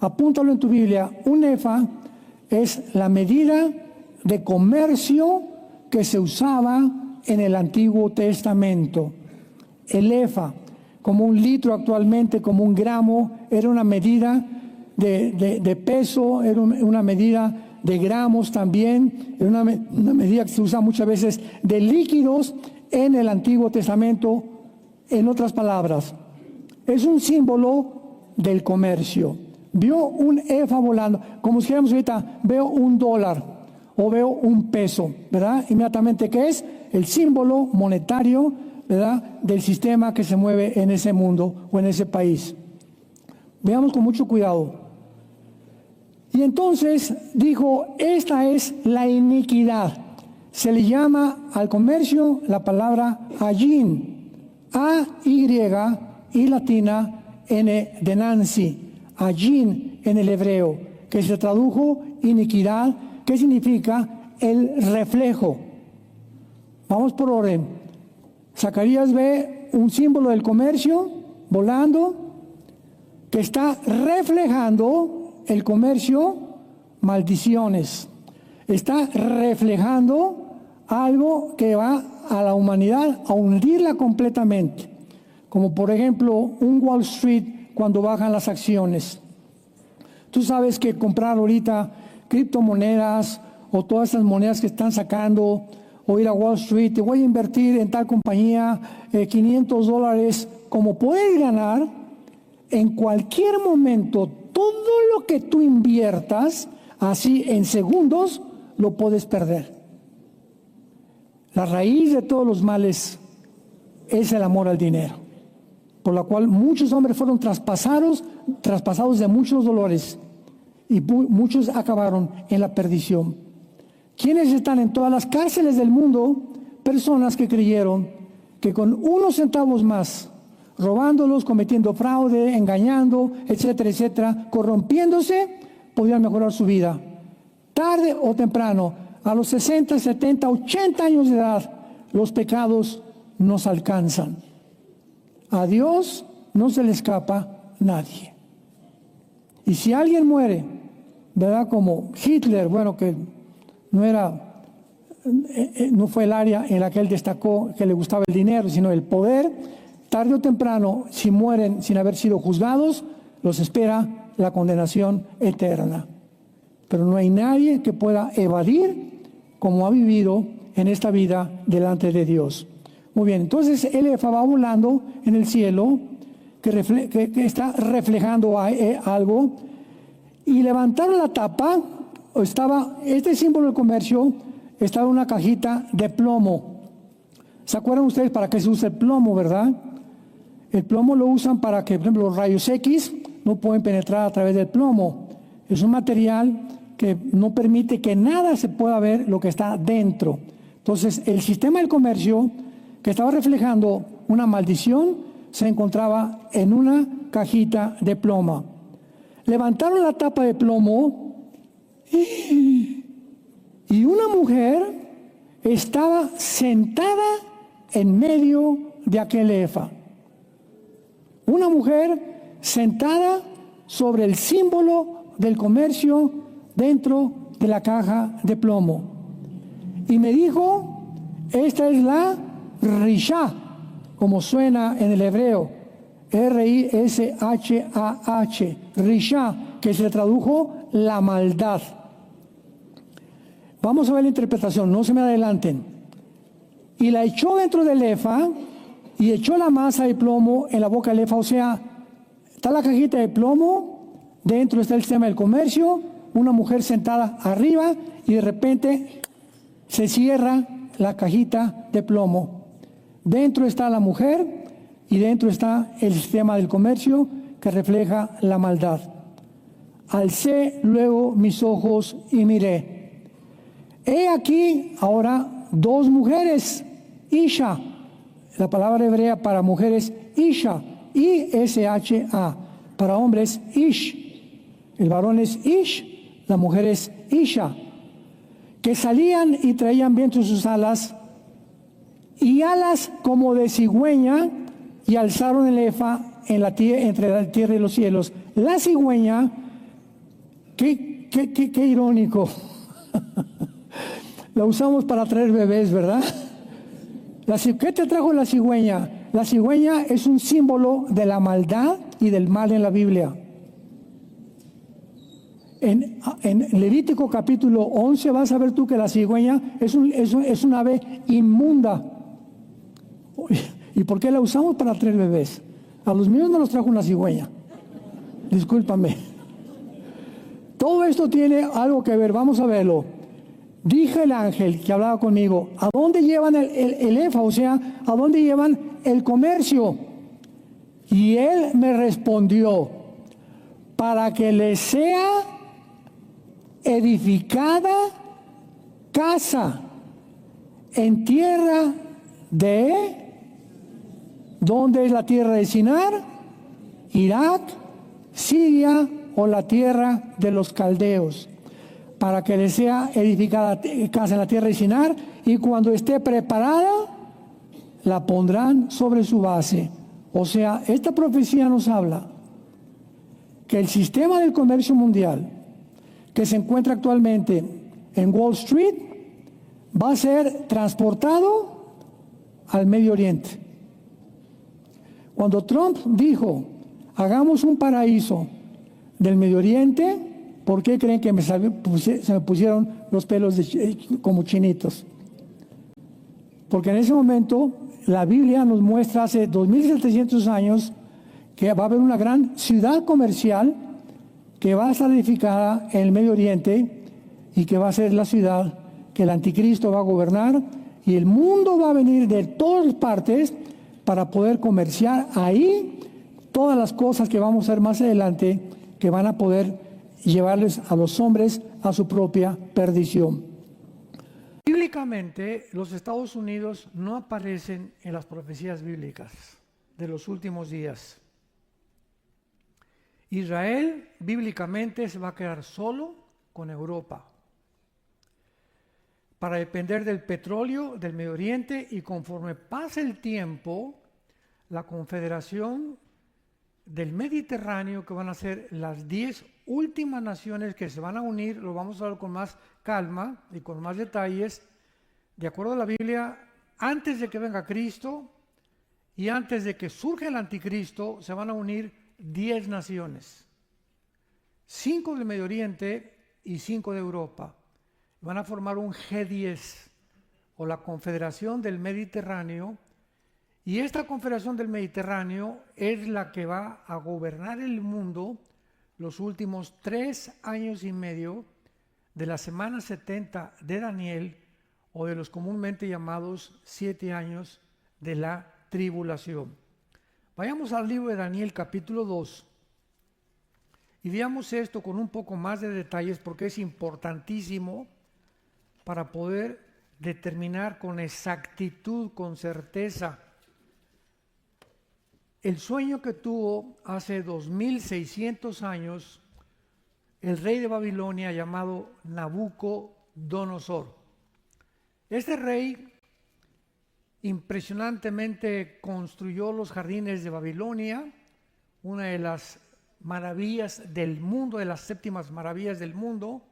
Apúntalo en tu Biblia. Un efa es la medida de comercio que se usaba en el Antiguo Testamento. El efa, como un litro actualmente, como un gramo, era una medida de peso, era una medida de gramos también, era una medida que se usa muchas veces de líquidos en el Antiguo Testamento. En otras palabras, es un símbolo del comercio. Vio un efa volando, como si dijéramos ahorita, veo un dólar o veo un peso, ¿verdad? Inmediatamente, ¿qué es? El símbolo monetario, ¿verdad?, del sistema que se mueve en ese mundo o en ese país. Veamos con mucho cuidado. Y entonces dijo, esta es la iniquidad. Se le llama al comercio la palabra ayin. A-Y y latina N de Nancy, ayin en el hebreo, que se tradujo iniquidad, que significa el reflejo. Vamos por orden. Zacarías ve un símbolo del comercio volando, que está reflejando el comercio, maldiciones. Está reflejando algo que va a la humanidad a hundirla completamente, como por ejemplo un Wall Street cuando bajan las acciones. Tú sabes que comprar ahorita criptomonedas o todas esas monedas que están sacando, o ir a Wall Street, te voy a invertir en tal compañía $500, como puedes ganar en cualquier momento. Todo lo que tú inviertas así en segundos lo puedes perder. La raíz de todos los males es el amor al dinero, por la cual muchos hombres fueron traspasados de muchos dolores, y muchos acabaron en la perdición. ¿Quiénes están en todas las cárceles del mundo? Personas que creyeron que con unos centavos más, robándolos, cometiendo fraude, engañando, etcétera, etcétera, corrompiéndose, podían mejorar su vida. Tarde o temprano, a los 60, 70, 80 años de edad, los pecados nos alcanzan. A Dios no se le escapa nadie. Y si alguien muere, ¿verdad? Como Hitler, bueno, que no fue el área en la que él destacó que le gustaba el dinero, sino el poder, tarde o temprano, si mueren sin haber sido juzgados, los espera la condenación eterna. Pero no hay nadie que pueda evadir como ha vivido en esta vida delante de Dios. Muy bien, entonces Elefa va volando en el cielo, que está reflejando algo, y levantaron la tapa, este símbolo del comercio estaba en una cajita de plomo. ¿Se acuerdan ustedes para qué se usa el plomo, verdad? El plomo lo usan para que, por ejemplo, los rayos X no pueden penetrar a través del plomo. Es un material que no permite que nada se pueda ver lo que está dentro. Entonces, el sistema del comercio, que estaba reflejando una maldición, se encontraba en una cajita de plomo. Levantaron la tapa de plomo y una mujer estaba sentada en medio de aquel efa. Una mujer sentada sobre el símbolo del comercio dentro de la caja de plomo. Y me dijo, esta es la Rishah, como suena en el hebreo, R-I-S-H-A-H, Rishah, que se tradujo la maldad. Vamos a ver la interpretación, no se me adelanten. Y la echó dentro del efa y echó la masa de plomo en la boca del efa. O sea, está la cajita de plomo, dentro está el sistema del comercio, una mujer sentada arriba y de repente se cierra la cajita de plomo. Dentro está la mujer y dentro está el sistema del comercio que refleja la maldad. Alcé luego mis ojos y miré. He aquí ahora dos mujeres, Isha, la palabra hebrea para mujeres, Isha, I-S-H-A, para hombres, Ish. El varón es Ish, la mujer es Isha, que salían y traían viento en sus alas, y alas como de cigüeña, y alzaron el efa entre la tierra y los cielos. La cigüeña, qué irónico. La usamos para traer bebés, ¿verdad? ¿Qué te trajo la cigüeña? La cigüeña es un símbolo de la maldad y del mal en la Biblia. En Levítico capítulo 11 vas a ver tú que la cigüeña es un ave inmunda. ¿Y por qué la usamos? Para traer bebés. A los míos no los trajo una cigüeña. Discúlpame. Todo esto tiene algo que ver, vamos a verlo. Dije el ángel que hablaba conmigo, ¿a dónde llevan el efa? O sea, ¿a dónde llevan el comercio? Y él me respondió, para que les sea edificada casa en tierra de... ¿Dónde es la tierra de Sinar? Irak, Siria o la tierra de los caldeos. Para que les sea edificada casa en la tierra de Sinar, y cuando esté preparada, la pondrán sobre su base. O sea, esta profecía nos habla que el sistema del comercio mundial que se encuentra actualmente en Wall Street va a ser transportado al Medio Oriente. Cuando Trump dijo, hagamos un paraíso del Medio Oriente, ¿por qué creen que se me pusieron los pelos como chinitos? Porque en ese momento la Biblia nos muestra hace 2700 años que va a haber una gran ciudad comercial que va a estar edificada en el Medio Oriente y que va a ser la ciudad que el anticristo va a gobernar, y el mundo va a venir de todas partes para poder comerciar ahí todas las cosas que vamos a ver más adelante, que van a poder llevarles a los hombres a su propia perdición. Bíblicamente, los Estados Unidos no aparecen en las profecías bíblicas de los últimos días. Israel bíblicamente se va a quedar solo con Europa para depender del petróleo del Medio Oriente, y conforme pase el tiempo, la Confederación del Mediterráneo, que van a ser las 10 últimas naciones que se van a unir. Lo vamos a ver con más calma y con más detalles. De acuerdo a la Biblia, antes de que venga Cristo y antes de que surja el anticristo, se van a unir 10 naciones. 5 del Medio Oriente y 5 de Europa. Van a formar un G10, o la Confederación del Mediterráneo, y esta Confederación del Mediterráneo es la que va a gobernar el mundo los últimos 3 años y medio de la semana 70 de Daniel, o de los comúnmente llamados 7 años de la tribulación. Vayamos al libro de Daniel capítulo 2 y veamos esto con un poco más de detalles, porque es importantísimo para poder determinar con exactitud, con certeza, el sueño que tuvo hace 2600 años el rey de Babilonia llamado Nabucodonosor. Este rey impresionantemente construyó los jardines de Babilonia, una de las maravillas del mundo, de las 7 maravillas del mundo.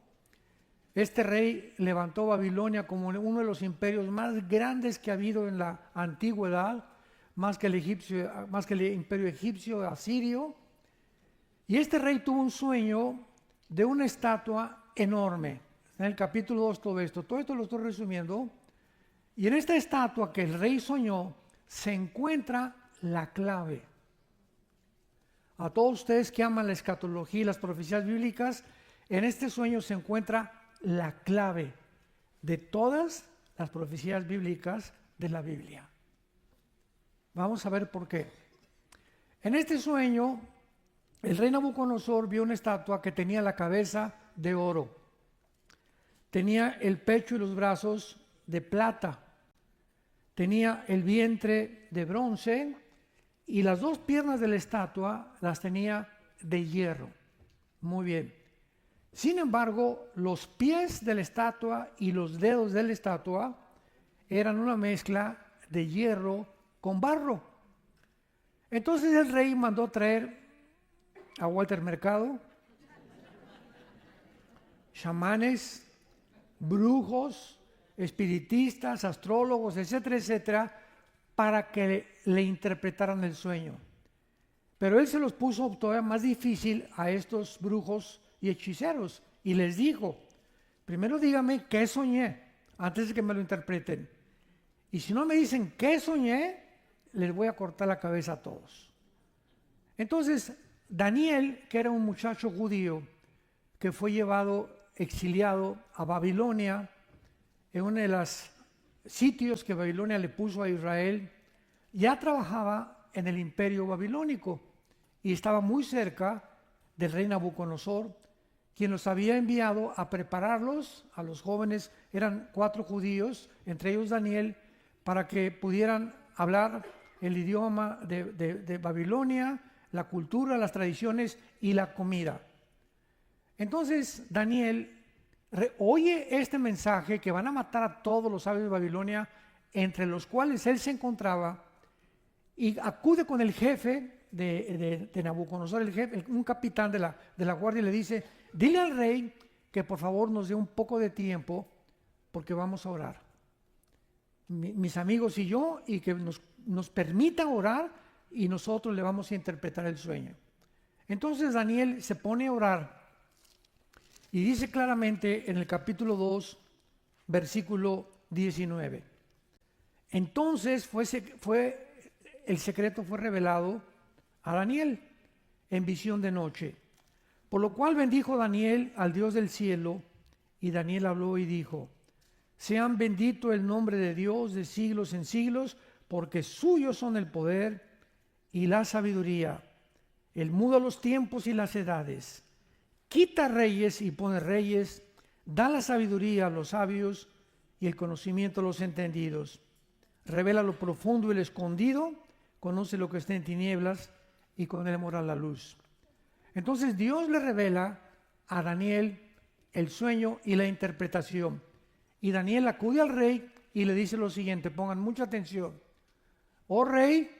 Este rey levantó Babilonia como uno de los imperios más grandes que ha habido en la antigüedad, más que el imperio egipcio, asirio. Y este rey tuvo un sueño de una estatua enorme. En el capítulo 2 todo esto lo estoy resumiendo. Y en esta estatua que el rey soñó se encuentra la clave. A todos ustedes que aman la escatología y las profecías bíblicas, en este sueño se encuentra la clave de todas las profecías bíblicas de la Biblia. Vamos a ver por qué. En este sueño, el rey Nabucodonosor vio una estatua que tenía la cabeza de oro, tenía el pecho y los brazos de plata, tenía el vientre de bronce y las 2 piernas de la estatua las tenía de hierro. Muy bien. Sin embargo, los pies de la estatua y los dedos de la estatua eran una mezcla de hierro con barro. Entonces el rey mandó traer a Walter Mercado, chamanes, brujos, espiritistas, astrólogos, etcétera, etcétera, para que le interpretaran el sueño. Pero él se los puso todavía más difícil a estos brujos y hechiceros y les dijo: primero dígame qué soñé antes de que me lo interpreten, y si no me dicen qué soñé, les voy a cortar la cabeza a todos. Entonces Daniel, que era un muchacho judío que fue exiliado a Babilonia, en uno de los sitios que Babilonia le puso a Israel, ya trabajaba en el imperio babilónico y estaba muy cerca del rey Nabucodonosor, quien los había enviado a prepararlos, a los jóvenes. Eran 4 judíos, entre ellos Daniel, para que pudieran hablar el idioma de Babilonia, la cultura, las tradiciones y la comida. Entonces Daniel oye este mensaje que van a matar a todos los sabios de Babilonia, entre los cuales él se encontraba, y acude con el jefe de Nabucodonosor, un capitán de la guardia, y le dice: dile al rey que por favor nos dé un poco de tiempo porque vamos a orar, mis amigos y yo, y que nos permita orar y nosotros le vamos a interpretar el sueño. Entonces Daniel se pone a orar y dice claramente en el capítulo 2, versículo 19: entonces el secreto fue revelado a Daniel en visión de noche, por lo cual bendijo Daniel al Dios del cielo, y Daniel habló y dijo: sean bendito el nombre de Dios de siglos en siglos, porque suyos son el poder y la sabiduría. Él muda los tiempos y las edades, quita reyes y pone reyes, da la sabiduría a los sabios y el conocimiento a los entendidos. Revela lo profundo y lo escondido, conoce lo que está en tinieblas y con él mora la luz. Entonces Dios le revela a Daniel el sueño y la interpretación. Y Daniel acude al rey y le dice lo siguiente, pongan mucha atención: oh rey,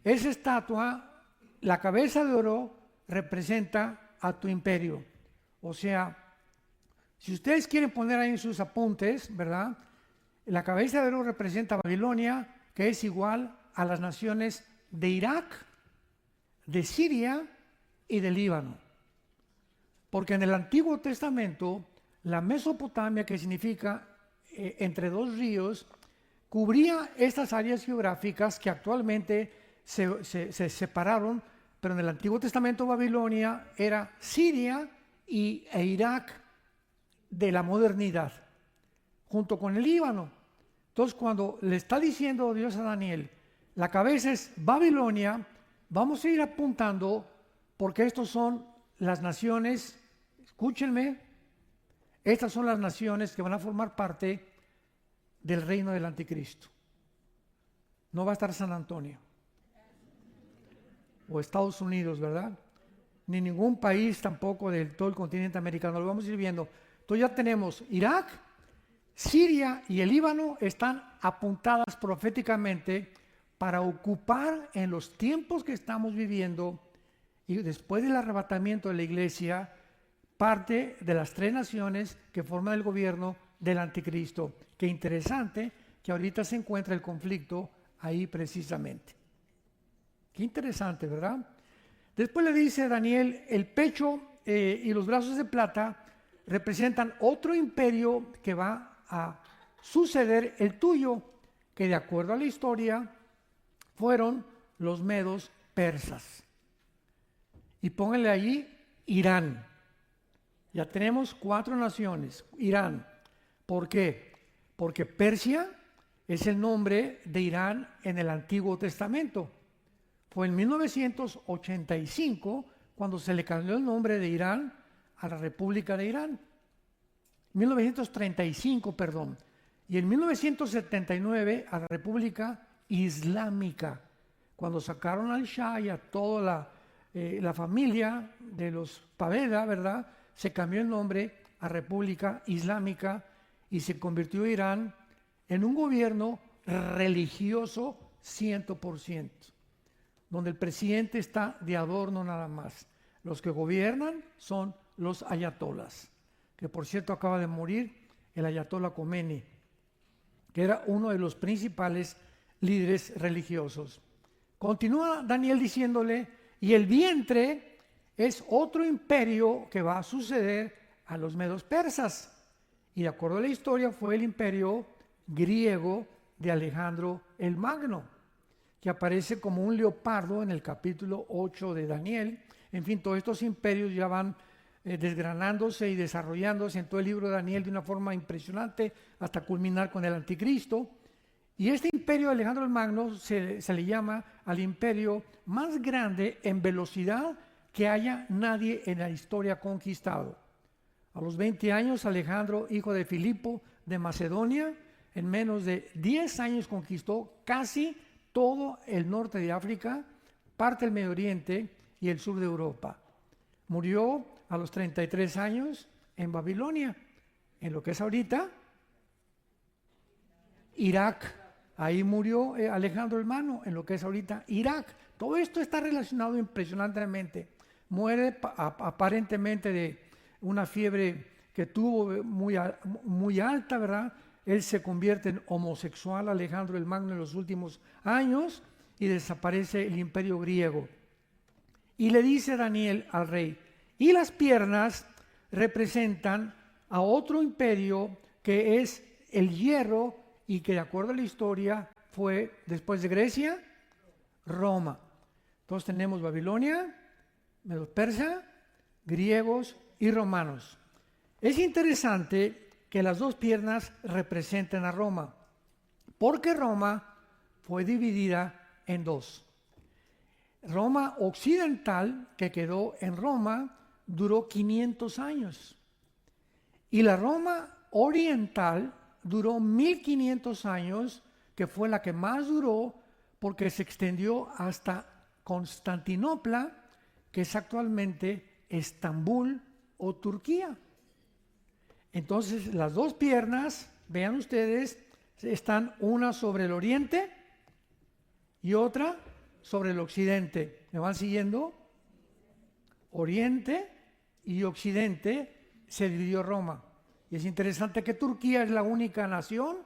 esa estatua la cabeza de oro representa a tu imperio. O sea, si ustedes quieren poner ahí en sus apuntes, ¿verdad? La cabeza de oro representa a Babilonia, que es igual a las naciones de Irak, de Siria y del Líbano. Porque en el Antiguo Testamento, la Mesopotamia, que significa entre dos ríos, cubría estas áreas geográficas que actualmente se separaron, pero en el Antiguo Testamento Babilonia era Siria e Irak de la modernidad, junto con el Líbano. Entonces, cuando le está diciendo Dios a Daniel, la cabeza es Babilonia, vamos a ir apuntando, porque estos son las naciones, escúchenme, estas son las naciones que van a formar parte del reino del anticristo. No va a estar San Antonio o Estados Unidos, ¿verdad? Ni ningún país tampoco de todo el continente americano, lo vamos a ir viendo. Entonces ya tenemos Irak, Siria y el Líbano están apuntadas proféticamente para ocupar en los tiempos que estamos viviendo y después del arrebatamiento de la iglesia, parte de las tres naciones que forman el gobierno del anticristo. Qué interesante que ahorita se encuentra el conflicto ahí precisamente. Qué interesante, ¿verdad? Después le dice Daniel, el pecho y los brazos de plata representan otro imperio que va a suceder el tuyo, que de acuerdo a la historia fueron los medos persas. Y pónganle allí Irán. Ya tenemos 4 naciones. Irán. ¿Por qué? Porque Persia es el nombre de Irán en el Antiguo Testamento. Fue en 1985 cuando se le cambió el nombre de Irán a la República de Irán. 1935, perdón. Y en 1979 a la República Islámica, cuando sacaron al Shah y a toda la familia de los Paveda, ¿verdad? Se cambió el nombre a República Islámica y se convirtió Irán en un gobierno religioso 100%, donde el presidente está de adorno nada más. Los que gobiernan son los ayatolas, que por cierto acaba de morir el ayatolá Khomeini, que era uno de los principales líderes religiosos. Continúa Daniel diciéndole, y el vientre es otro imperio que va a suceder a los medos persas. Y de acuerdo a la historia fue el imperio griego de Alejandro el Magno, que aparece como un leopardo en el capítulo 8 de Daniel. En fin, todos estos imperios ya van desgranándose y desarrollándose en todo el libro de Daniel de una forma impresionante hasta culminar con el anticristo. Y este imperio de Alejandro el Magno se le llama al imperio más grande en velocidad que haya nadie en la historia conquistado. A los 20 años, Alejandro, hijo de Filipo de Macedonia, en menos de 10 años conquistó casi todo el norte de África, parte del Medio Oriente y el sur de Europa. Murió a los 33 años en Babilonia, en lo que es ahorita Irak. Ahí murió Alejandro el Magno, en lo que es ahorita Irak. Todo esto está relacionado impresionantemente. Muere aparentemente de una fiebre que tuvo muy alta, ¿verdad? Él se convierte en homosexual, Alejandro el Magno, en los últimos años, y desaparece el imperio griego. Y le dice Daniel al rey, y las piernas representan a otro imperio que es el hierro, y que de acuerdo a la historia fue, después de Grecia, Roma. Entonces tenemos Babilonia, Medo Persa, griegos y romanos. Es interesante que las dos piernas representen a Roma, porque Roma fue dividida en dos. Roma occidental, que quedó en Roma, duró 500 años. Y la Roma oriental duró 1500 años, que fue la que más duró, porque se extendió hasta Constantinopla, que es actualmente Estambul o Turquía. Entonces las dos piernas, vean ustedes, están una sobre el oriente y otra sobre el occidente. ¿Me van siguiendo? Oriente y Occidente se dividió Roma. Y es interesante que Turquía es la única nación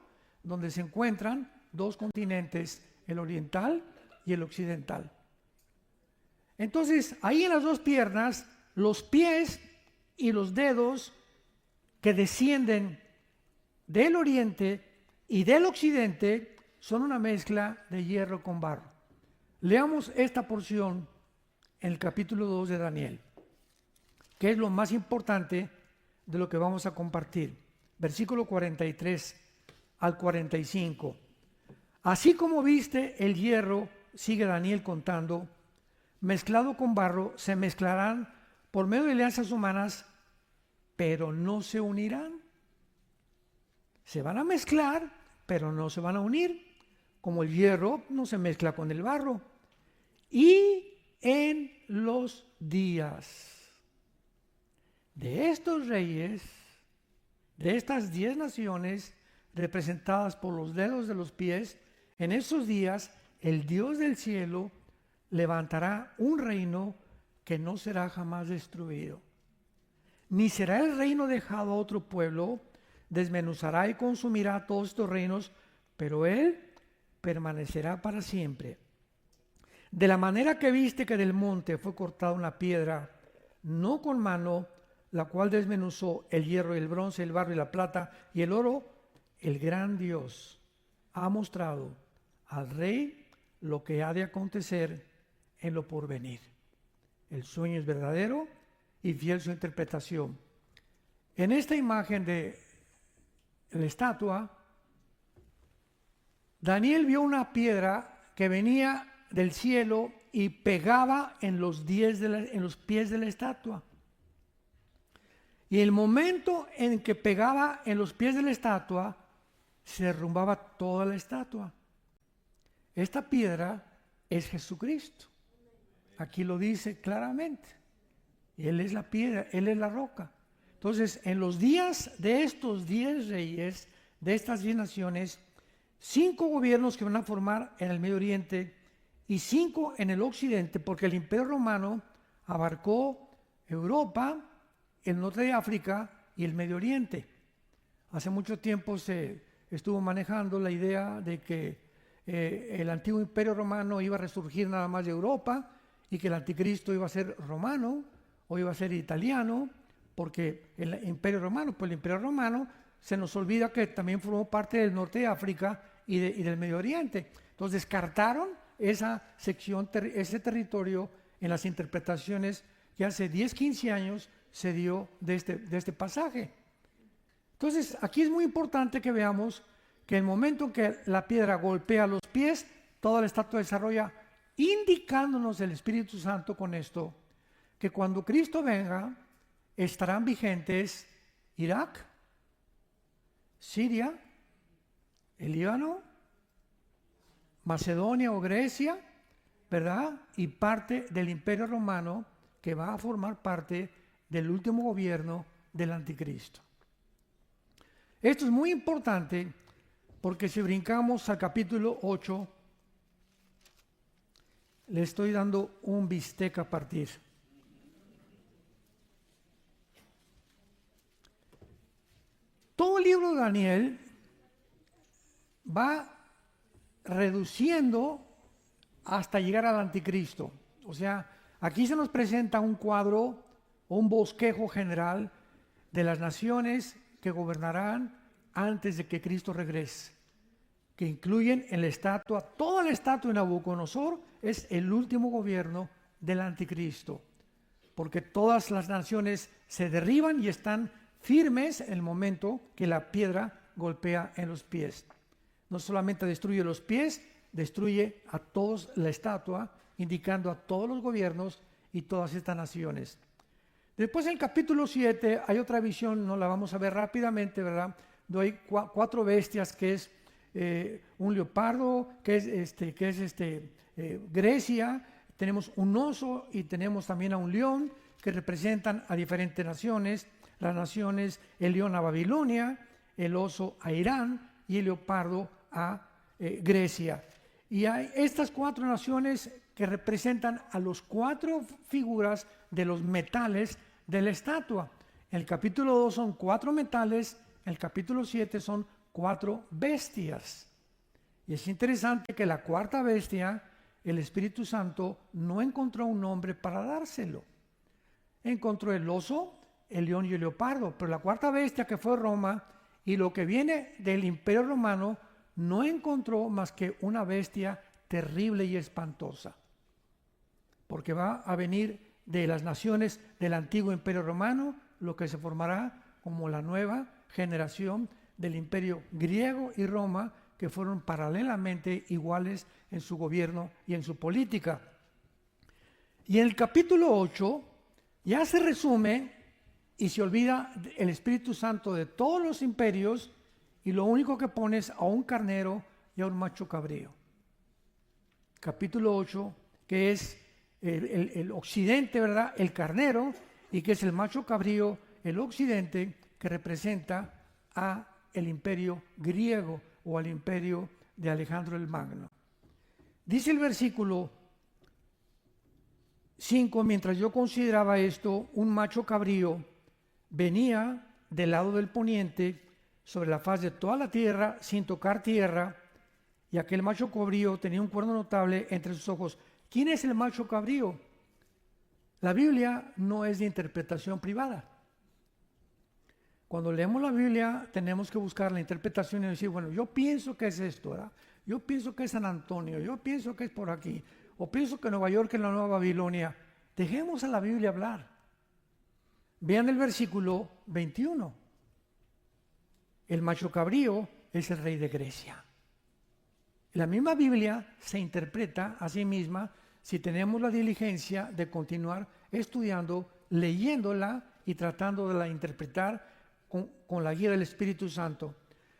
donde se encuentran dos continentes, el oriental y el occidental. Entonces, ahí en las dos piernas, los pies y los dedos que descienden del oriente y del occidente son una mezcla de hierro con barro. Leamos esta porción en el capítulo 2 de Daniel, que es lo más importante de lo que vamos a compartir. Versículo 43 al 45. Así como viste el hierro, sigue Daniel contando, mezclado con barro, se mezclarán por medio de alianzas humanas, pero no se unirán. Se van a mezclar, pero no se van a unir, como el hierro no se mezcla con el barro. Y en los días de estos reyes, de estas 10 naciones representadas por los dedos de los pies, en esos días el Dios del cielo levantará un reino que no será jamás destruido, ni será el reino dejado a otro pueblo. Desmenuzará y consumirá todos estos reinos, pero él permanecerá para siempre. De la manera que viste que del monte fue cortada una piedra, no con mano, la cual desmenuzó el hierro y el bronce, el barro y la plata y el oro, el gran Dios ha mostrado al rey lo que ha de acontecer en lo porvenir. El sueño es verdadero y fiel su interpretación. En esta imagen de la estatua, Daniel vio una piedra que venía del cielo y pegaba en los pies de la estatua. Y el momento en que pegaba en los pies de la estatua, se derrumbaba toda la estatua. Esta piedra es Jesucristo. Aquí lo dice claramente. Él es la piedra, Él es la roca. Entonces, en los días de estos 10 reyes, de estas 10 naciones, 5 gobiernos que van a formar en el Medio Oriente y 5 en el Occidente, porque el Imperio Romano abarcó Europa, el norte de África y el Medio Oriente. Hace mucho tiempo se estuvo manejando la idea de que el antiguo Imperio Romano iba a resurgir nada más de Europa y que el anticristo iba a ser romano o iba a ser italiano, porque el Imperio Romano, pues el Imperio Romano se nos olvida que también formó parte del norte de África y del Medio Oriente. Entonces descartaron esa sección, ese territorio en las interpretaciones que hace 10, 15 años se dio de este pasaje. Entonces aquí es muy importante que veamos que el momento en que la piedra golpea los pies, toda la estatua desarrolla, indicándonos el Espíritu Santo con esto, que cuando Cristo venga, estarán vigentes Irak, Siria, el Líbano, Macedonia o Grecia, ¿verdad? Y parte del Imperio Romano que va a formar parte del último gobierno del anticristo. Esto es muy importante porque si brincamos al capítulo 8, le estoy dando un bistec a partir. Todo el libro de Daniel va reduciendo hasta llegar al anticristo. O sea, aquí se nos presenta un cuadro o un bosquejo general de las naciones que gobernarán antes de que Cristo regrese, que incluyen en la estatua, toda la estatua de Nabucodonosor es el último gobierno del anticristo, porque todas las naciones se derriban y están firmes en el momento que la piedra golpea en los pies. No solamente destruye los pies, destruye a todos la estatua, indicando a todos los gobiernos y todas estas naciones. Después en el capítulo 7 hay otra visión, no la vamos a ver rápidamente, ¿verdad? Hay 4 bestias, que es un leopardo, que es Grecia, tenemos un oso y tenemos también a un león, que representan a diferentes naciones. Las naciones, el león a Babilonia, el oso a Irán y el leopardo a Grecia. Y hay estas 4 naciones que representan a los 4 figuras de los metales de la estatua. En el capítulo 2 son 4 metales, en el capítulo 7 son 4 bestias. Y es interesante que la 4ª bestia, el Espíritu Santo, no encontró un nombre para dárselo. Encontró el oso, el león y el leopardo, pero la 4ª bestia, que fue Roma, y lo que viene del Imperio Romano, no encontró más que una bestia terrible y espantosa, porque va a venir de las naciones del antiguo Imperio Romano, lo que se formará como la nueva generación del Imperio griego y Roma, que fueron paralelamente iguales en su gobierno y en su política. Y en el capítulo 8 ya se resume y se olvida el Espíritu Santo de todos los imperios, y lo único que pone es a un carnero y a un macho cabrío. Capítulo 8, que es el occidente, ¿verdad? El carnero, y que es el macho cabrío, el occidente, que representa a el imperio griego o al imperio de Alejandro el Magno. Dice el versículo 5: mientras yo consideraba esto, un macho cabrío venía del lado del poniente sobre la faz de toda la tierra sin tocar tierra, y aquel macho cabrío tenía un cuerno notable entre sus ojos. ¿Quién es el macho cabrío? La Biblia no es de interpretación privada. Cuando leemos la Biblia tenemos que buscar la interpretación y decir, bueno, yo pienso que es esto, ¿verdad? Yo pienso que es San Antonio, yo pienso que es por aquí, o pienso que Nueva York es la Nueva Babilonia. Dejemos a la Biblia hablar. Vean el versículo 21. El macho cabrío es el rey de Grecia. La misma Biblia se interpreta a sí misma si tenemos la diligencia de continuar estudiando, leyéndola y tratando de la interpretar con la guía del Espíritu Santo.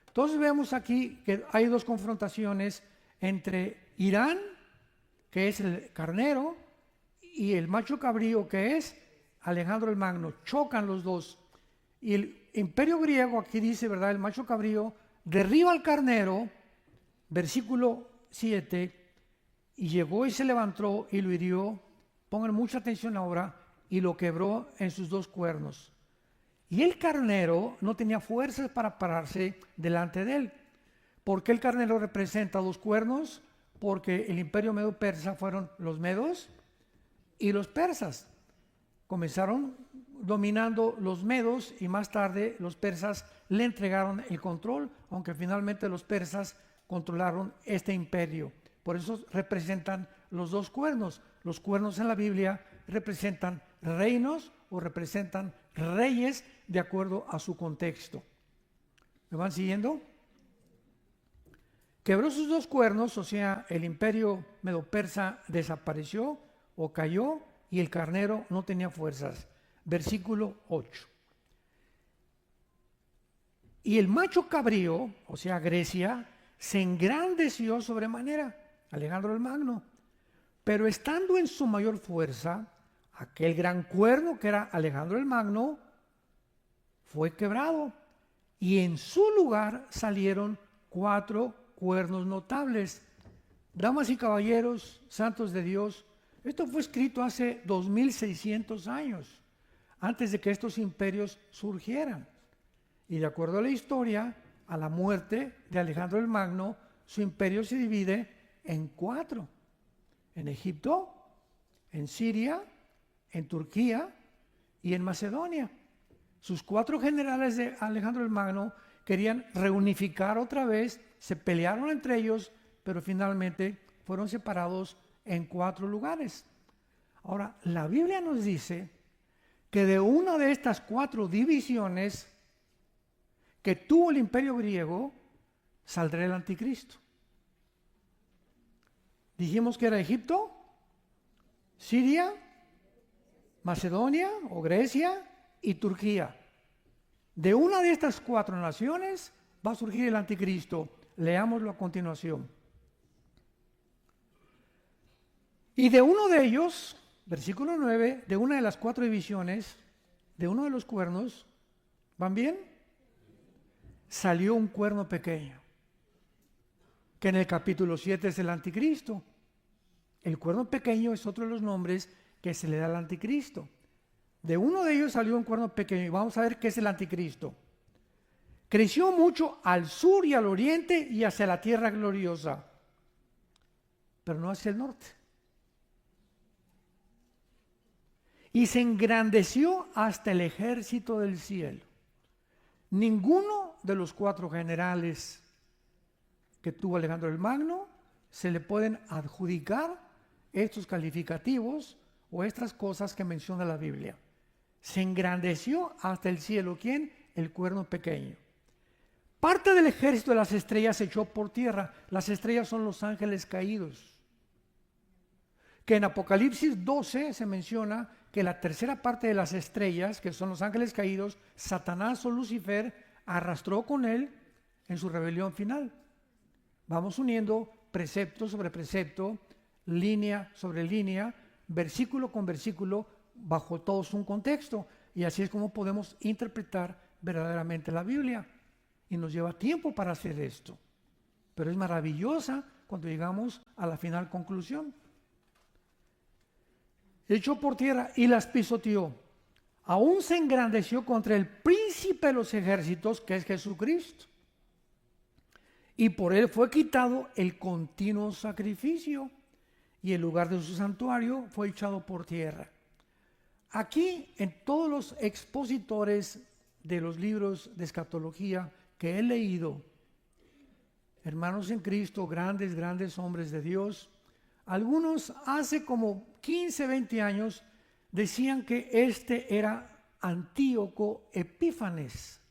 Entonces vemos aquí que hay 2 confrontaciones entre Irán, que es el carnero, y el macho cabrío, que es Alejandro el Magno. Chocan los dos. Y el imperio griego, aquí dice, ¿verdad? El macho cabrío derriba al carnero, versículo 7, y llegó y se levantó y lo hirió. Pongan mucha atención ahora, y lo quebró en sus 2 cuernos. Y el carnero no tenía fuerzas para pararse delante de él. ¿Por qué el carnero representa 2 cuernos? Porque el imperio medo-persa fueron los medos y los persas. Comenzaron dominando los medos y más tarde los persas le entregaron el control, aunque finalmente los persas controlaron este imperio. Por eso representan los 2 cuernos. Los cuernos en la Biblia representan reinos o representan reyes de acuerdo a su contexto. ¿Me van siguiendo? Quebró sus 2 cuernos, o sea, el imperio medo-persa desapareció o cayó, y el carnero no tenía fuerzas. Versículo 8. Y el macho cabrío, o sea, Grecia, se engrandeció sobremanera, Alejandro el Magno, pero estando en su mayor fuerza, aquel gran cuerno que era Alejandro el Magno fue quebrado, y en su lugar salieron 4 cuernos notables. Damas y caballeros, santos de Dios, esto fue escrito hace 2600 años, antes de que estos imperios surgieran. Y de acuerdo a la historia, a la muerte de Alejandro el Magno, su imperio se divide en 4. En Egipto, en Siria, en Turquía y en Macedonia. Sus 4 generales de Alejandro el Magno querían reunificar otra vez, se pelearon entre ellos, pero finalmente fueron separados en 4 lugares. Ahora, la Biblia nos dice que de una de estas 4 divisiones que tuvo el imperio griego, saldrá el anticristo. Dijimos que era Egipto, Siria, Macedonia o Grecia y Turquía. De una de estas 4 naciones va a surgir el anticristo. Leámoslo a continuación. Y de uno de ellos, versículo 9, de una de las 4 divisiones, de uno de los cuernos, ¿van bien? Salió un cuerno pequeño. que en el capítulo 7 es el anticristo. El cuerno pequeño es otro de los nombres que se le da al anticristo. De uno de ellos salió un cuerno pequeño y vamos a ver qué es el anticristo. Creció mucho al sur y al oriente y hacia la tierra gloriosa, pero no hacia el norte. Y se engrandeció hasta el ejército del cielo. Ninguno de los 4 generales que tuvo Alejandro el Magno se le pueden adjudicar estos calificativos o estas cosas que menciona la Biblia. Se engrandeció hasta el cielo. ¿Quién? El cuerno pequeño. Parte del ejército de las estrellas se echó por tierra. Las estrellas son los ángeles caídos. Que en Apocalipsis 12 se menciona que la tercera parte de las estrellas, que son los ángeles caídos, Satanás o Lucifer arrastró con él en su rebelión final. Vamos uniendo precepto sobre precepto, línea sobre línea, versículo con versículo, bajo todos un contexto. Y así es como podemos interpretar verdaderamente la Biblia. Y nos lleva tiempo para hacer esto. Pero es maravillosa cuando llegamos a la final conclusión. Echó por tierra y las pisoteó. Aún se engrandeció contra el príncipe de los ejércitos, que es Jesucristo. Y por él fue quitado el continuo sacrificio, y el lugar de su santuario fue echado por tierra. Aquí, en todos los expositores de los libros de escatología que he leído, hermanos en Cristo, grandes hombres de Dios, algunos hace como 15, 20 años decían que este era Antíoco Epífanes,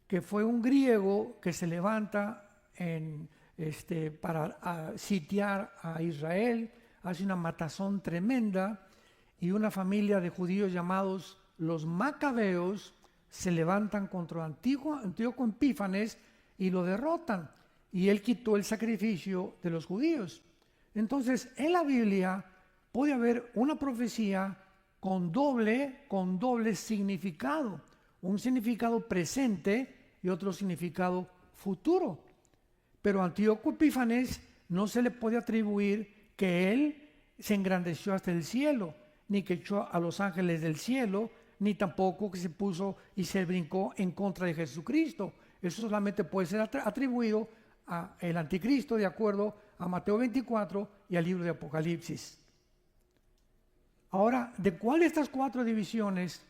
que fue un griego que se levanta para sitiar a Israel, hace una matazón tremenda, y una familia de judíos llamados los Macabeos se levantan contra Antíoco Epífanes y lo derrotan, y él quitó el sacrificio de los judíos. Entonces, en la Biblia puede haber una profecía con doble significado, un significado presente y otro significado futuro. Pero a Antíoco Epífanes no se le puede atribuir que él se engrandeció hasta el cielo, ni que echó a los ángeles del cielo, ni tampoco que se puso y se brincó en contra de Jesucristo. Eso solamente puede ser atribuido al anticristo, de acuerdo a Mateo 24 y al libro de Apocalipsis. Ahora, ¿de cuál de estas 4 divisiones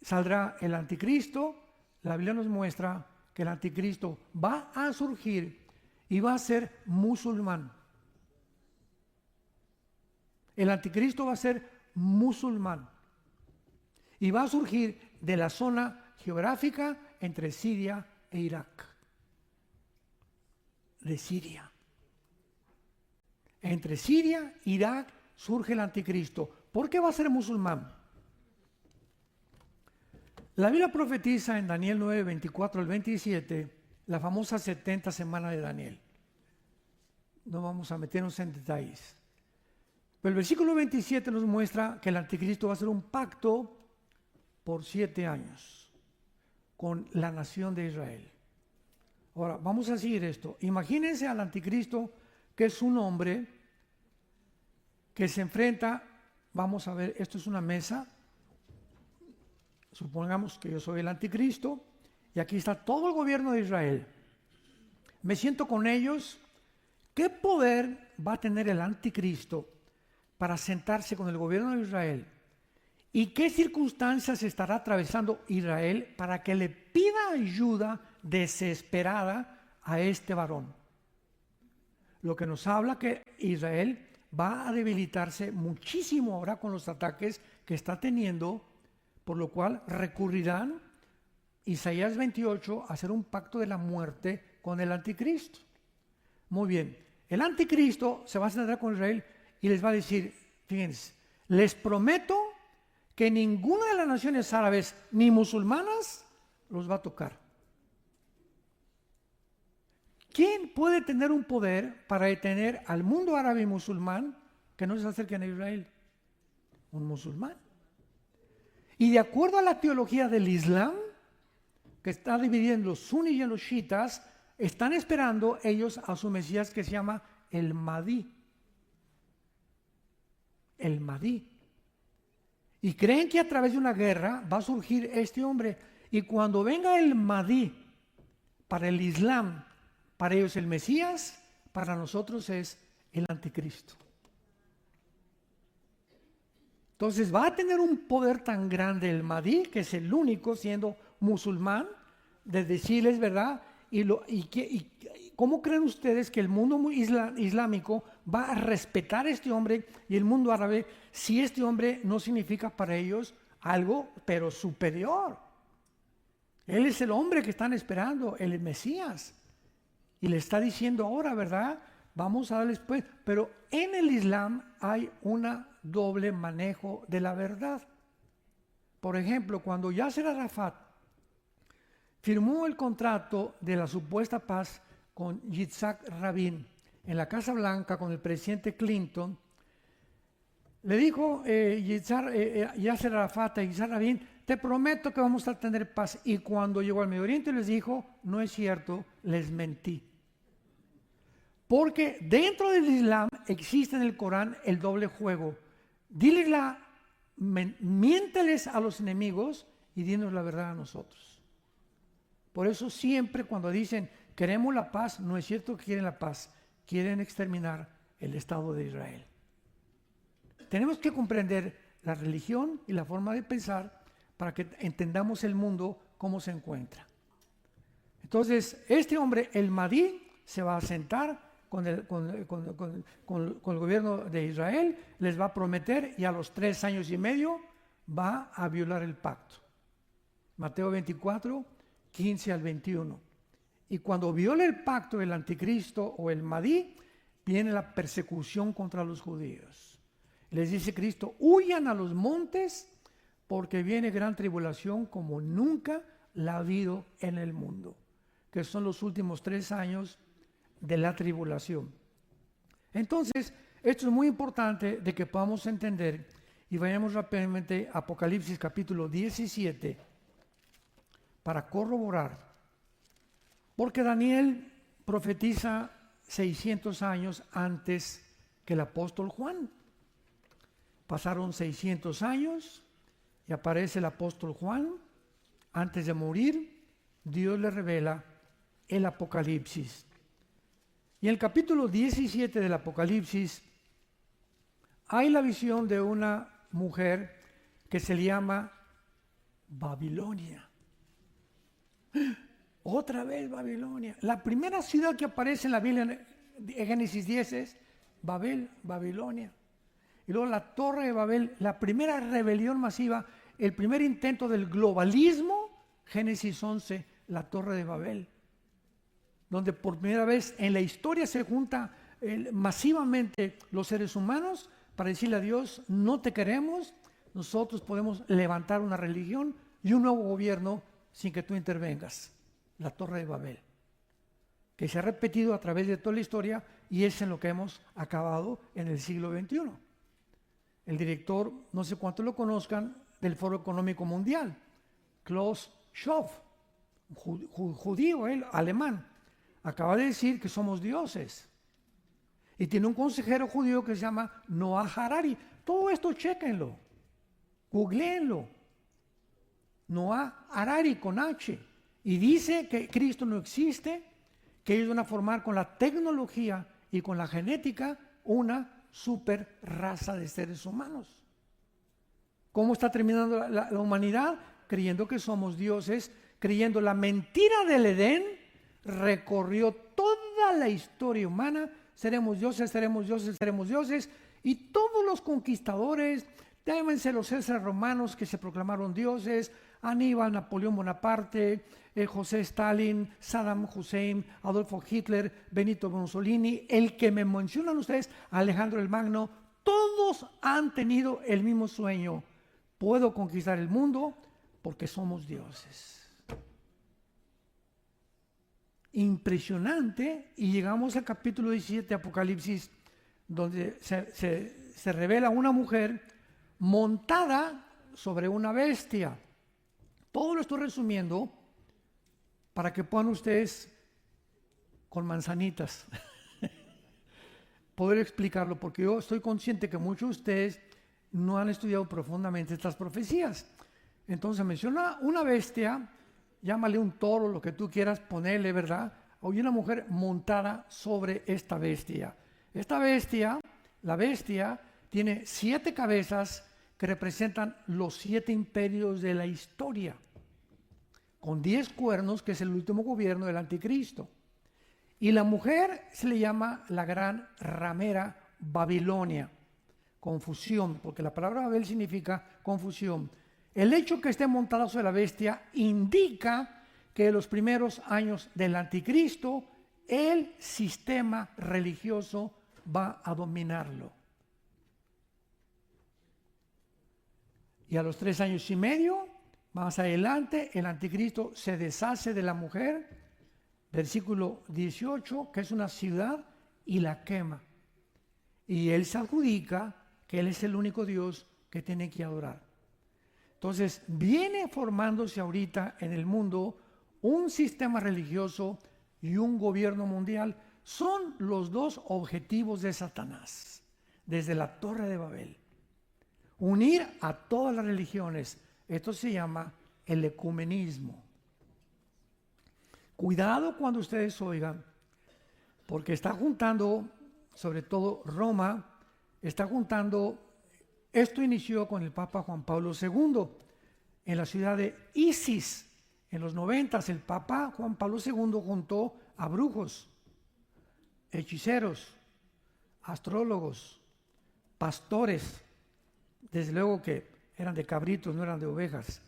saldrá el anticristo? La Biblia nos muestra que el anticristo va a surgir y va a ser musulmán. El anticristo va a ser musulmán y va a surgir de la zona geográfica entre Siria e Irak. De Siria. Entre Siria e Irak surge el anticristo. ¿Por qué va a ser musulmán? La Biblia profetiza en Daniel 9, 24 al 27, la famosa 70 semana de Daniel. No vamos a meternos en detalles. Pero el versículo 27 nos muestra que el anticristo va a hacer un pacto por 7 años con la nación de Israel. Ahora, vamos a seguir esto. Imagínense al anticristo, que es un hombre que se enfrenta, vamos a ver, esto es una mesa, supongamos que yo soy el anticristo, y aquí está todo el gobierno de Israel. Me siento con ellos. ¿Qué poder va a tener el anticristo para sentarse con el gobierno de Israel? ¿Y qué circunstancias estará atravesando Israel para que le pida ayuda desesperada a este varón? Lo que nos habla que Israel va a debilitarse muchísimo ahora con los ataques que está teniendo, por lo cual recurrirán, Isaías 28, a hacer un pacto de la muerte con el anticristo. Muy bien, el anticristo se va a sentar con Israel y les va a decir, fíjense, les prometo que ninguna de las naciones árabes ni musulmanas los va a tocar. ¿Quién puede tener un poder para detener al mundo árabe y musulmán que no se acerquen a Israel? Un musulmán. Y de acuerdo a la teología del Islam, que está dividida en los suníes y en los chiitas, están esperando ellos a su Mesías que se llama el Mahdi. El Mahdi. Y creen que a través de una guerra va a surgir este hombre. Y cuando venga el Mahdi, para el Islam, para ellos el Mesías, para nosotros es el Anticristo. Entonces va a tener un poder tan grande el Mahdi, que es el único siendo musulmán, de decirles, ¿verdad? ¿Cómo creen ustedes que el mundo islámico va a respetar a este hombre y el mundo árabe si este hombre no significa para ellos algo, pero superior? Él es el hombre que están esperando, el Mesías. Y le está diciendo ahora, ¿verdad? Vamos a darles pues. Pero en el Islam hay un doble manejo de la verdad. Por ejemplo, cuando Yasser Arafat firmó el contrato de la supuesta paz con Yitzhak Rabin en la Casa Blanca con el presidente Clinton, le dijo Yasser Arafat a Yitzhak Rabin: te prometo que vamos a tener paz. Y cuando llegó al Medio Oriente les dijo: no es cierto, les mentí. Porque dentro del Islam existe en el Corán el doble juego. Miénteles a los enemigos y dinos la verdad a nosotros. Por eso siempre cuando dicen queremos la paz, no es cierto que quieren la paz, quieren exterminar el Estado de Israel. Tenemos que comprender la religión y la forma de pensar para que entendamos el mundo cómo se encuentra. Entonces, este hombre, el Mahdi, se va a sentar con el gobierno de Israel, les va a prometer y a los 3 años y medio va a violar el pacto. Mateo 24, 15 al 21. Y cuando viole el pacto el anticristo o el Mahdi, viene la persecución contra los judíos. Les dice Cristo: huyan a los montes porque viene gran tribulación como nunca la ha habido en el mundo, que son los últimos 3 años de la tribulación. Entonces, esto es muy importante de que podamos entender y vayamos rápidamente a Apocalipsis capítulo 17 para corroborar, porque Daniel profetiza 600 años antes que el apóstol Juan. Pasaron 600 años y aparece el apóstol Juan. Antes de morir, Dios le revela el Apocalipsis. Y en el capítulo 17 del Apocalipsis hay la visión de una mujer que se le llama Babilonia. Otra vez Babilonia. La primera ciudad que aparece en la Biblia en Génesis 10 es Babel, Babilonia. Y luego la Torre de Babel, la primera rebelión masiva, el primer intento del globalismo, Génesis 11, la Torre de Babel, donde por primera vez en la historia se junta masivamente los seres humanos para decirle a Dios: no te queremos, nosotros podemos levantar una religión y un nuevo gobierno sin que tú intervengas. La Torre de Babel, que se ha repetido a través de toda la historia y es en lo que hemos acabado en el siglo XXI. El director, no sé cuántos lo conozcan, del Foro Económico Mundial, Klaus Schwab, judío, él, alemán, acaba de decir que somos dioses. Y tiene un consejero judío que se llama Noah Harari. Todo esto chéquenlo, googleenlo. Noah Harari con H. Y dice que Cristo no existe, que ellos van a formar con la tecnología y con la genética una super raza de seres humanos. ¿Cómo está terminando la humanidad? Creyendo que somos dioses, creyendo la mentira del Edén, recorrió toda la historia humana. Seremos dioses, seremos dioses, seremos dioses. Y todos los conquistadores, llámense los Césares romanos que se proclamaron dioses, Aníbal, Napoleón Bonaparte, José Stalin, Saddam Hussein, Adolfo Hitler, Benito Mussolini, el que me mencionan ustedes, Alejandro el Magno, todos han tenido el mismo sueño: puedo conquistar el mundo porque somos dioses. Impresionante. Y llegamos al capítulo 17 de Apocalipsis, donde se revela una mujer montada sobre una bestia. Todo lo estoy resumiendo para que puedan ustedes con manzanitas. Poder explicarlo, porque yo estoy consciente que muchos de ustedes no han estudiado profundamente estas profecías. Entonces menciona una bestia, llámale un toro, lo que tú quieras ponerle, ¿verdad? Hay una mujer montada sobre esta bestia. Esta bestia, la bestia, tiene 7 cabezas que representan los 7 imperios de la historia, con 10 cuernos, que es el último gobierno del anticristo. Y la mujer se le llama la gran ramera Babilonia. Confusión, porque la palabra Babel significa confusión. El hecho que esté montada sobre la bestia indica que en los primeros años del anticristo el sistema religioso va a dominarlo. Y a los 3 años y medio, más adelante, el anticristo se deshace de la mujer, versículo 18, que es una ciudad, y la quema. Y él se adjudica que él es el único Dios que tiene que adorar. Entonces, viene formándose ahorita en el mundo un sistema religioso y un gobierno mundial. Son los 2 objetivos de Satanás, desde la Torre de Babel. Unir a todas las religiones. Esto se llama el ecumenismo. Cuidado cuando ustedes oigan, porque está juntando, sobre todo Roma, está juntando, esto inició con el Papa Juan Pablo II, en la ciudad de Isis. En los 90 el Papa Juan Pablo II juntó a brujos, hechiceros, astrólogos, pastores, desde luego que eran de cabritos, no eran de ovejas,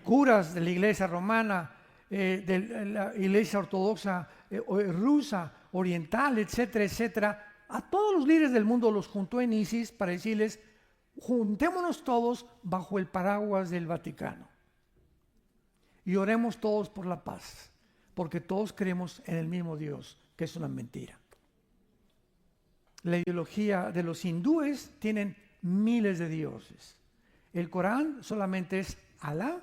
curas de la iglesia romana, de la iglesia ortodoxa rusa, oriental, etcétera, etcétera. A todos los líderes del mundo los juntó en Isis para decirles: juntémonos todos bajo el paraguas del Vaticano y oremos todos por la paz, porque todos creemos en el mismo Dios, que es una mentira. La ideología de los hindúes tienen miles de dioses. El Corán solamente es Alá,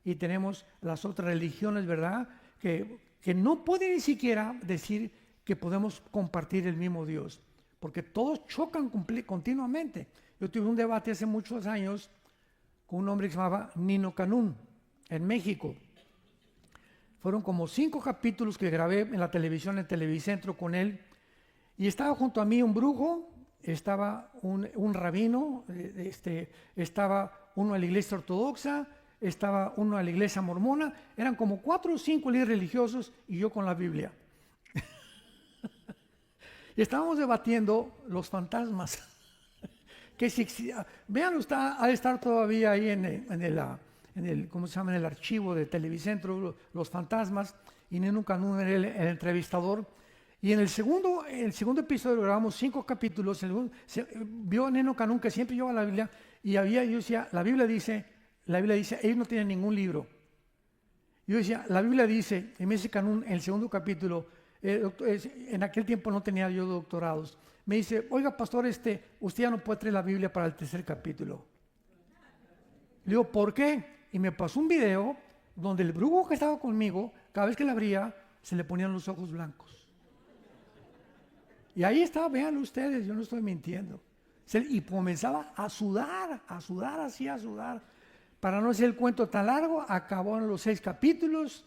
y tenemos las otras religiones, ¿verdad?, que no pueden ni siquiera decir que podemos compartir el mismo Dios, porque todos chocan continuamente. Yo tuve un debate hace muchos años con un hombre que se llamaba Nino Canún, en México. Fueron como 5 capítulos que grabé en la televisión, en Televicentro, con él, y estaba junto a mí un brujo, estaba un rabino, estaba uno de la iglesia ortodoxa, estaba uno de la iglesia mormona. Eran como 4 o 5 líderes religiosos y yo con la Biblia. Y estábamos debatiendo los fantasmas. Que si, vean, ha de estar todavía ahí en el ¿cómo se llama?, en el archivo de Televicentro, los fantasmas, y Nino Canún era el entrevistador. Y en el segundo episodio grabamos 5 capítulos. Vio Nino Canún que siempre lleva la Biblia, y yo decía, la Biblia dice, ellos no tienen ningún libro. Yo decía, la Biblia dice, y me dice Canún en el segundo capítulo, en aquel tiempo no tenía yo doctorados, me dice: oiga, pastor, usted ya no puede traer la Biblia para el 3er capítulo. Le digo: ¿por qué? Y me pasó un video donde el brujo que estaba conmigo, cada vez que la abría, se le ponían los ojos blancos. Y ahí estaba, véanlo ustedes, yo no estoy mintiendo. Y comenzaba a sudar, así a sudar. Para no hacer el cuento tan largo, acabaron los 6 capítulos.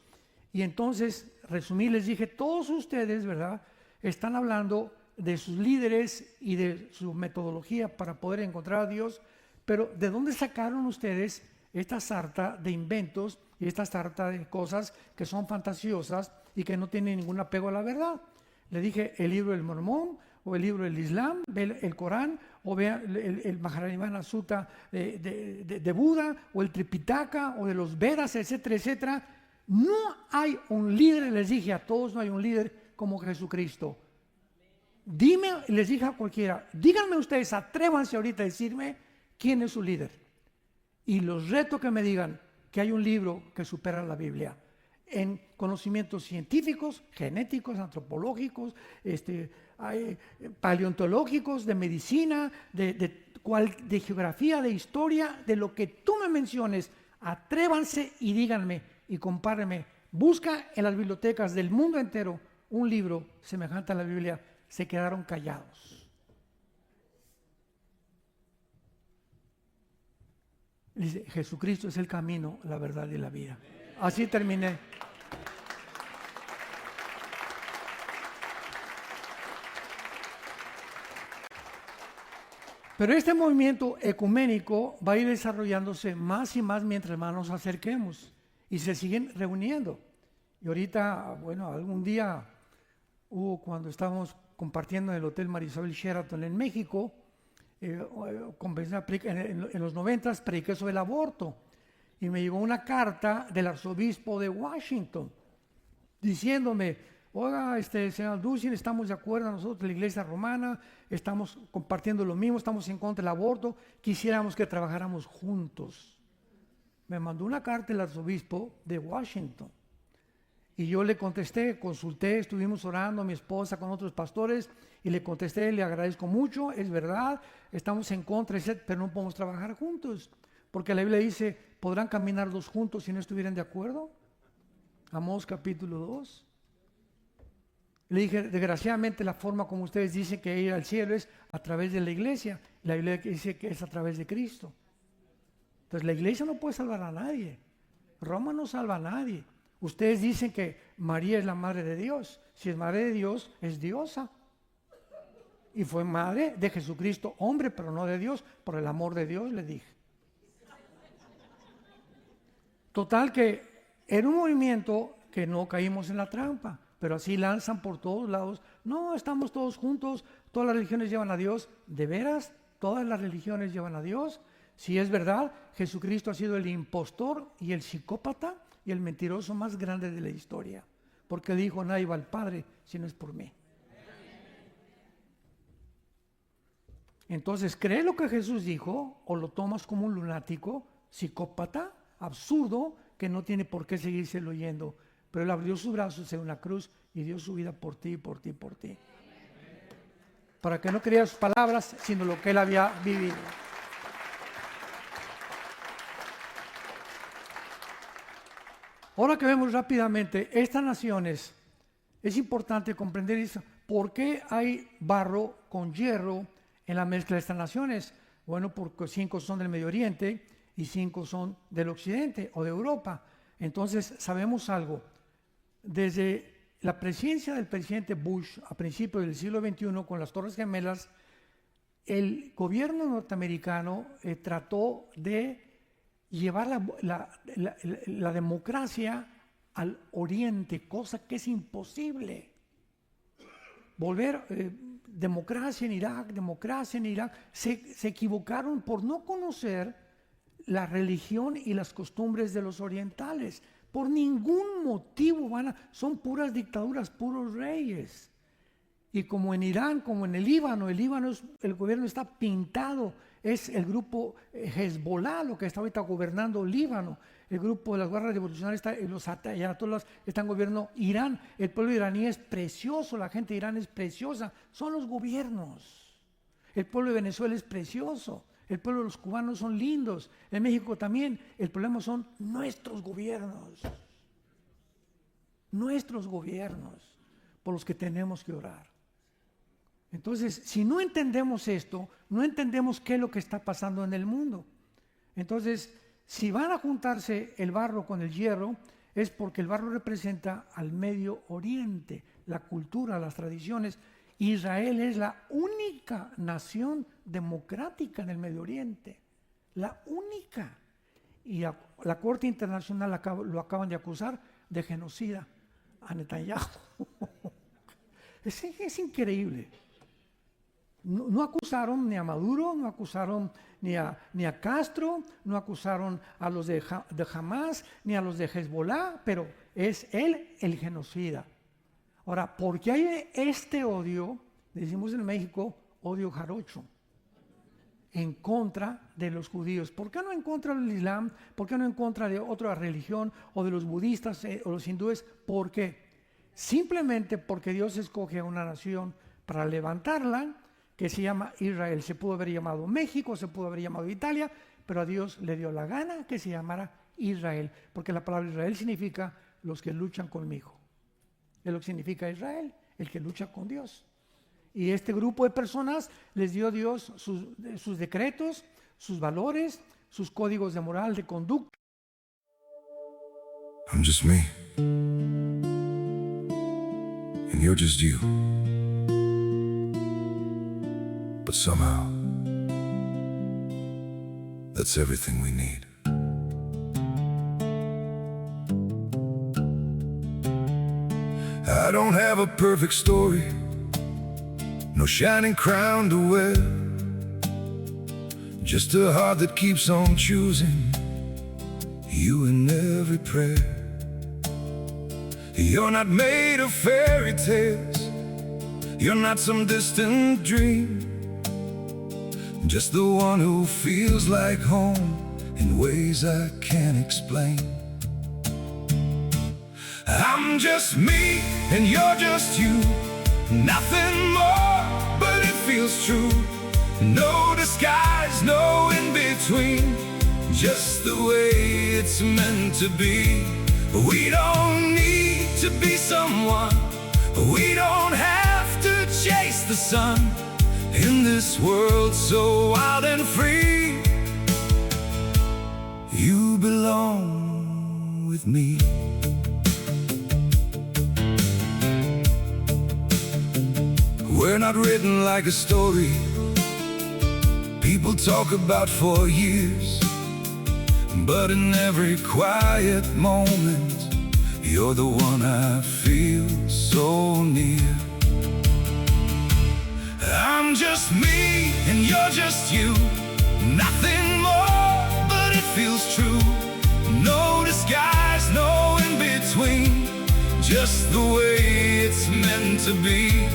Y entonces, resumí, les dije: todos ustedes, ¿verdad?, están hablando de sus líderes y de su metodología para poder encontrar a Dios, pero ¿de dónde sacaron ustedes esta sarta de inventos y esta sarta de cosas que son fantasiosas y que no tienen ningún apego a la verdad? Le dije: el libro del Mormón, o el libro del Islam, ve el Corán, o vea el Mahajarivana Sutta de Buda, o el Tripitaka, o de los Vedas, etcétera, etcétera. No hay un líder, les dije a todos, no hay un líder como Jesucristo. Les dije a cualquiera, díganme ustedes, atrévanse ahorita a decirme quién es su líder. Y los reto que me digan que hay un libro que supera la Biblia en conocimientos científicos, genéticos, antropológicos, paleontológicos, de medicina, de geografía, de historia, de lo que tú me menciones. Atrévanse y díganme y compárenme. Busca en las bibliotecas del mundo entero un libro semejante a la Biblia, se quedaron callados. Dice, Jesucristo es el camino, la verdad y la vida. Así terminé. Pero este movimiento ecuménico va a ir desarrollándose más y más mientras más nos acerquemos y se siguen reuniendo. Y ahorita, bueno, algún día cuando estábamos compartiendo en el Hotel Marisol Sheraton en México, en los 90 prediqué sobre el aborto y me llegó una carta del arzobispo de Washington diciéndome: oiga, señor Duchin, estamos de acuerdo nosotros, la Iglesia Romana, estamos compartiendo lo mismo, estamos en contra del aborto, quisiéramos que trabajáramos juntos. Me mandó una carta el arzobispo de Washington y yo le contesté, consulté, estuvimos orando, mi esposa con otros pastores, y le contesté: le agradezco mucho, es verdad, estamos en contra, pero no podemos trabajar juntos, porque la Biblia dice, ¿podrán caminar dos juntos si no estuvieran de acuerdo? Amós capítulo 2. Le dije, desgraciadamente la forma como ustedes dicen que ir al cielo es a través de la iglesia. La Biblia dice que es a través de Cristo. Entonces la iglesia no puede salvar a nadie. Roma no salva a nadie. Ustedes dicen que María es la madre de Dios. Si es madre de Dios, es diosa. Y fue madre de Jesucristo, hombre, pero no de Dios. Por el amor de Dios, le dije. Total que era un movimiento que no caímos en la trampa, pero así lanzan por todos lados: no, estamos todos juntos, todas las religiones llevan a Dios. ¿De veras? ¿Todas las religiones llevan a Dios? Si es verdad, Jesucristo ha sido el impostor y el psicópata y el mentiroso más grande de la historia, porque dijo: nadie va al Padre si no es por mí. Entonces, ¿crees lo que Jesús dijo o lo tomas como un lunático, psicópata, absurdo, que no tiene por qué seguírselo oyendo? Pero Él abrió sus brazos en una cruz y dio su vida por ti, por ti, por ti. Para que no creyera sus palabras, sino lo que Él había vivido. Ahora que vemos rápidamente estas naciones, es importante comprender eso. ¿Por qué hay barro con hierro en la mezcla de estas naciones? Bueno, porque 5 son del Medio Oriente y 5 son del Occidente o de Europa. Entonces sabemos algo. Desde la presidencia del presidente Bush a principios del siglo XXI, con las Torres Gemelas, el gobierno norteamericano trató de llevar la democracia al oriente, cosa que es imposible. Volver democracia en Irak, se equivocaron por no conocer la religión y las costumbres de los orientales. Por ningún motivo son puras dictaduras, puros reyes. Y como en Irán, como en el Líbano, el gobierno está pintado, es el grupo Hezbollah lo que está ahorita gobernando Líbano, el grupo de las guerras revolucionarias, los ayatolás están gobernando Irán. El pueblo iraní es precioso, la gente de Irán es preciosa, son los gobiernos. El pueblo de Venezuela es precioso, el pueblo de los cubanos son lindos, en México también. El problema son nuestros gobiernos por los que tenemos que orar. Entonces, si no entendemos esto, no entendemos qué es lo que está pasando en el mundo. Entonces, si van a juntarse el barro con el hierro, es porque el barro representa al Medio Oriente, la cultura, las tradiciones. Israel es la única nación democrática en el Medio Oriente, la única. Y la Corte Internacional lo acaban de acusar de genocida a Netanyahu. Es increíble. No acusaron ni a Maduro, no acusaron ni a Castro, no acusaron a los de Hamas, ni a los de Hezbollah, pero es él el genocida. Ahora, ¿por qué hay este odio? Decimos en México, odio jarocho, en contra de los judíos. ¿Por qué no en contra del Islam? ¿Por qué no en contra de otra religión o de los budistas o los hindúes? ¿Por qué? Simplemente porque Dios escoge a una nación para levantarla, que se llama Israel. Se pudo haber llamado México, se pudo haber llamado Italia, pero a Dios le dio la gana que se llamara Israel, porque la palabra Israel significa los que luchan conmigo. Es lo que significa Israel, el que lucha con Dios. Y este grupo de personas les dio Dios sus decretos, sus valores, sus códigos de moral, de conducta. I'm just me, and you're just you. But somehow, that's everything we need. I don't have a perfect story, no shining crown to wear, just a heart that keeps on choosing you in every prayer. You're not made of fairy tales, you're not some distant dream, just the one who feels like home in ways I can't explain. I'm just me and you're just you, nothing more, but it feels true. No disguise, no in between, just the way it's meant to be. We don't need to be someone, we don't have to chase the sun. In this world so wild and free, you belong with me. We're not written like a story people talk about for years, but in every quiet moment, you're the one I feel so near. I'm just me and you're just you, nothing more, but it feels true. No disguise, no in between, just the way it's meant to be.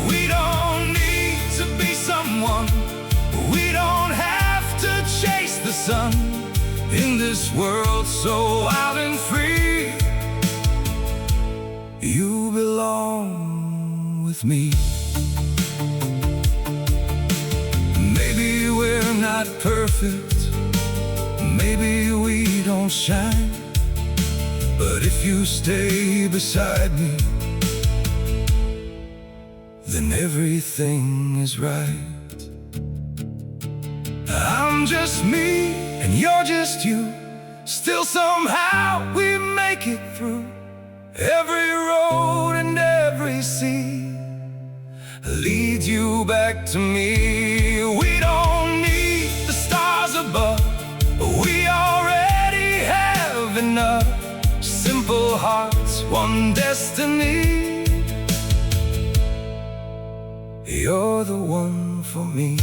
We don't need to be someone, we don't have to chase the sun. In this world so wild and free, you belong with me. Maybe we're not perfect, maybe we don't shine, but if you stay beside me, then everything is right. I'm just me and you're just you, still somehow we make it through. Every road and every sea leads you back to me. We don't need the stars above, we already have enough. Simple hearts, one destiny. You're the one for me.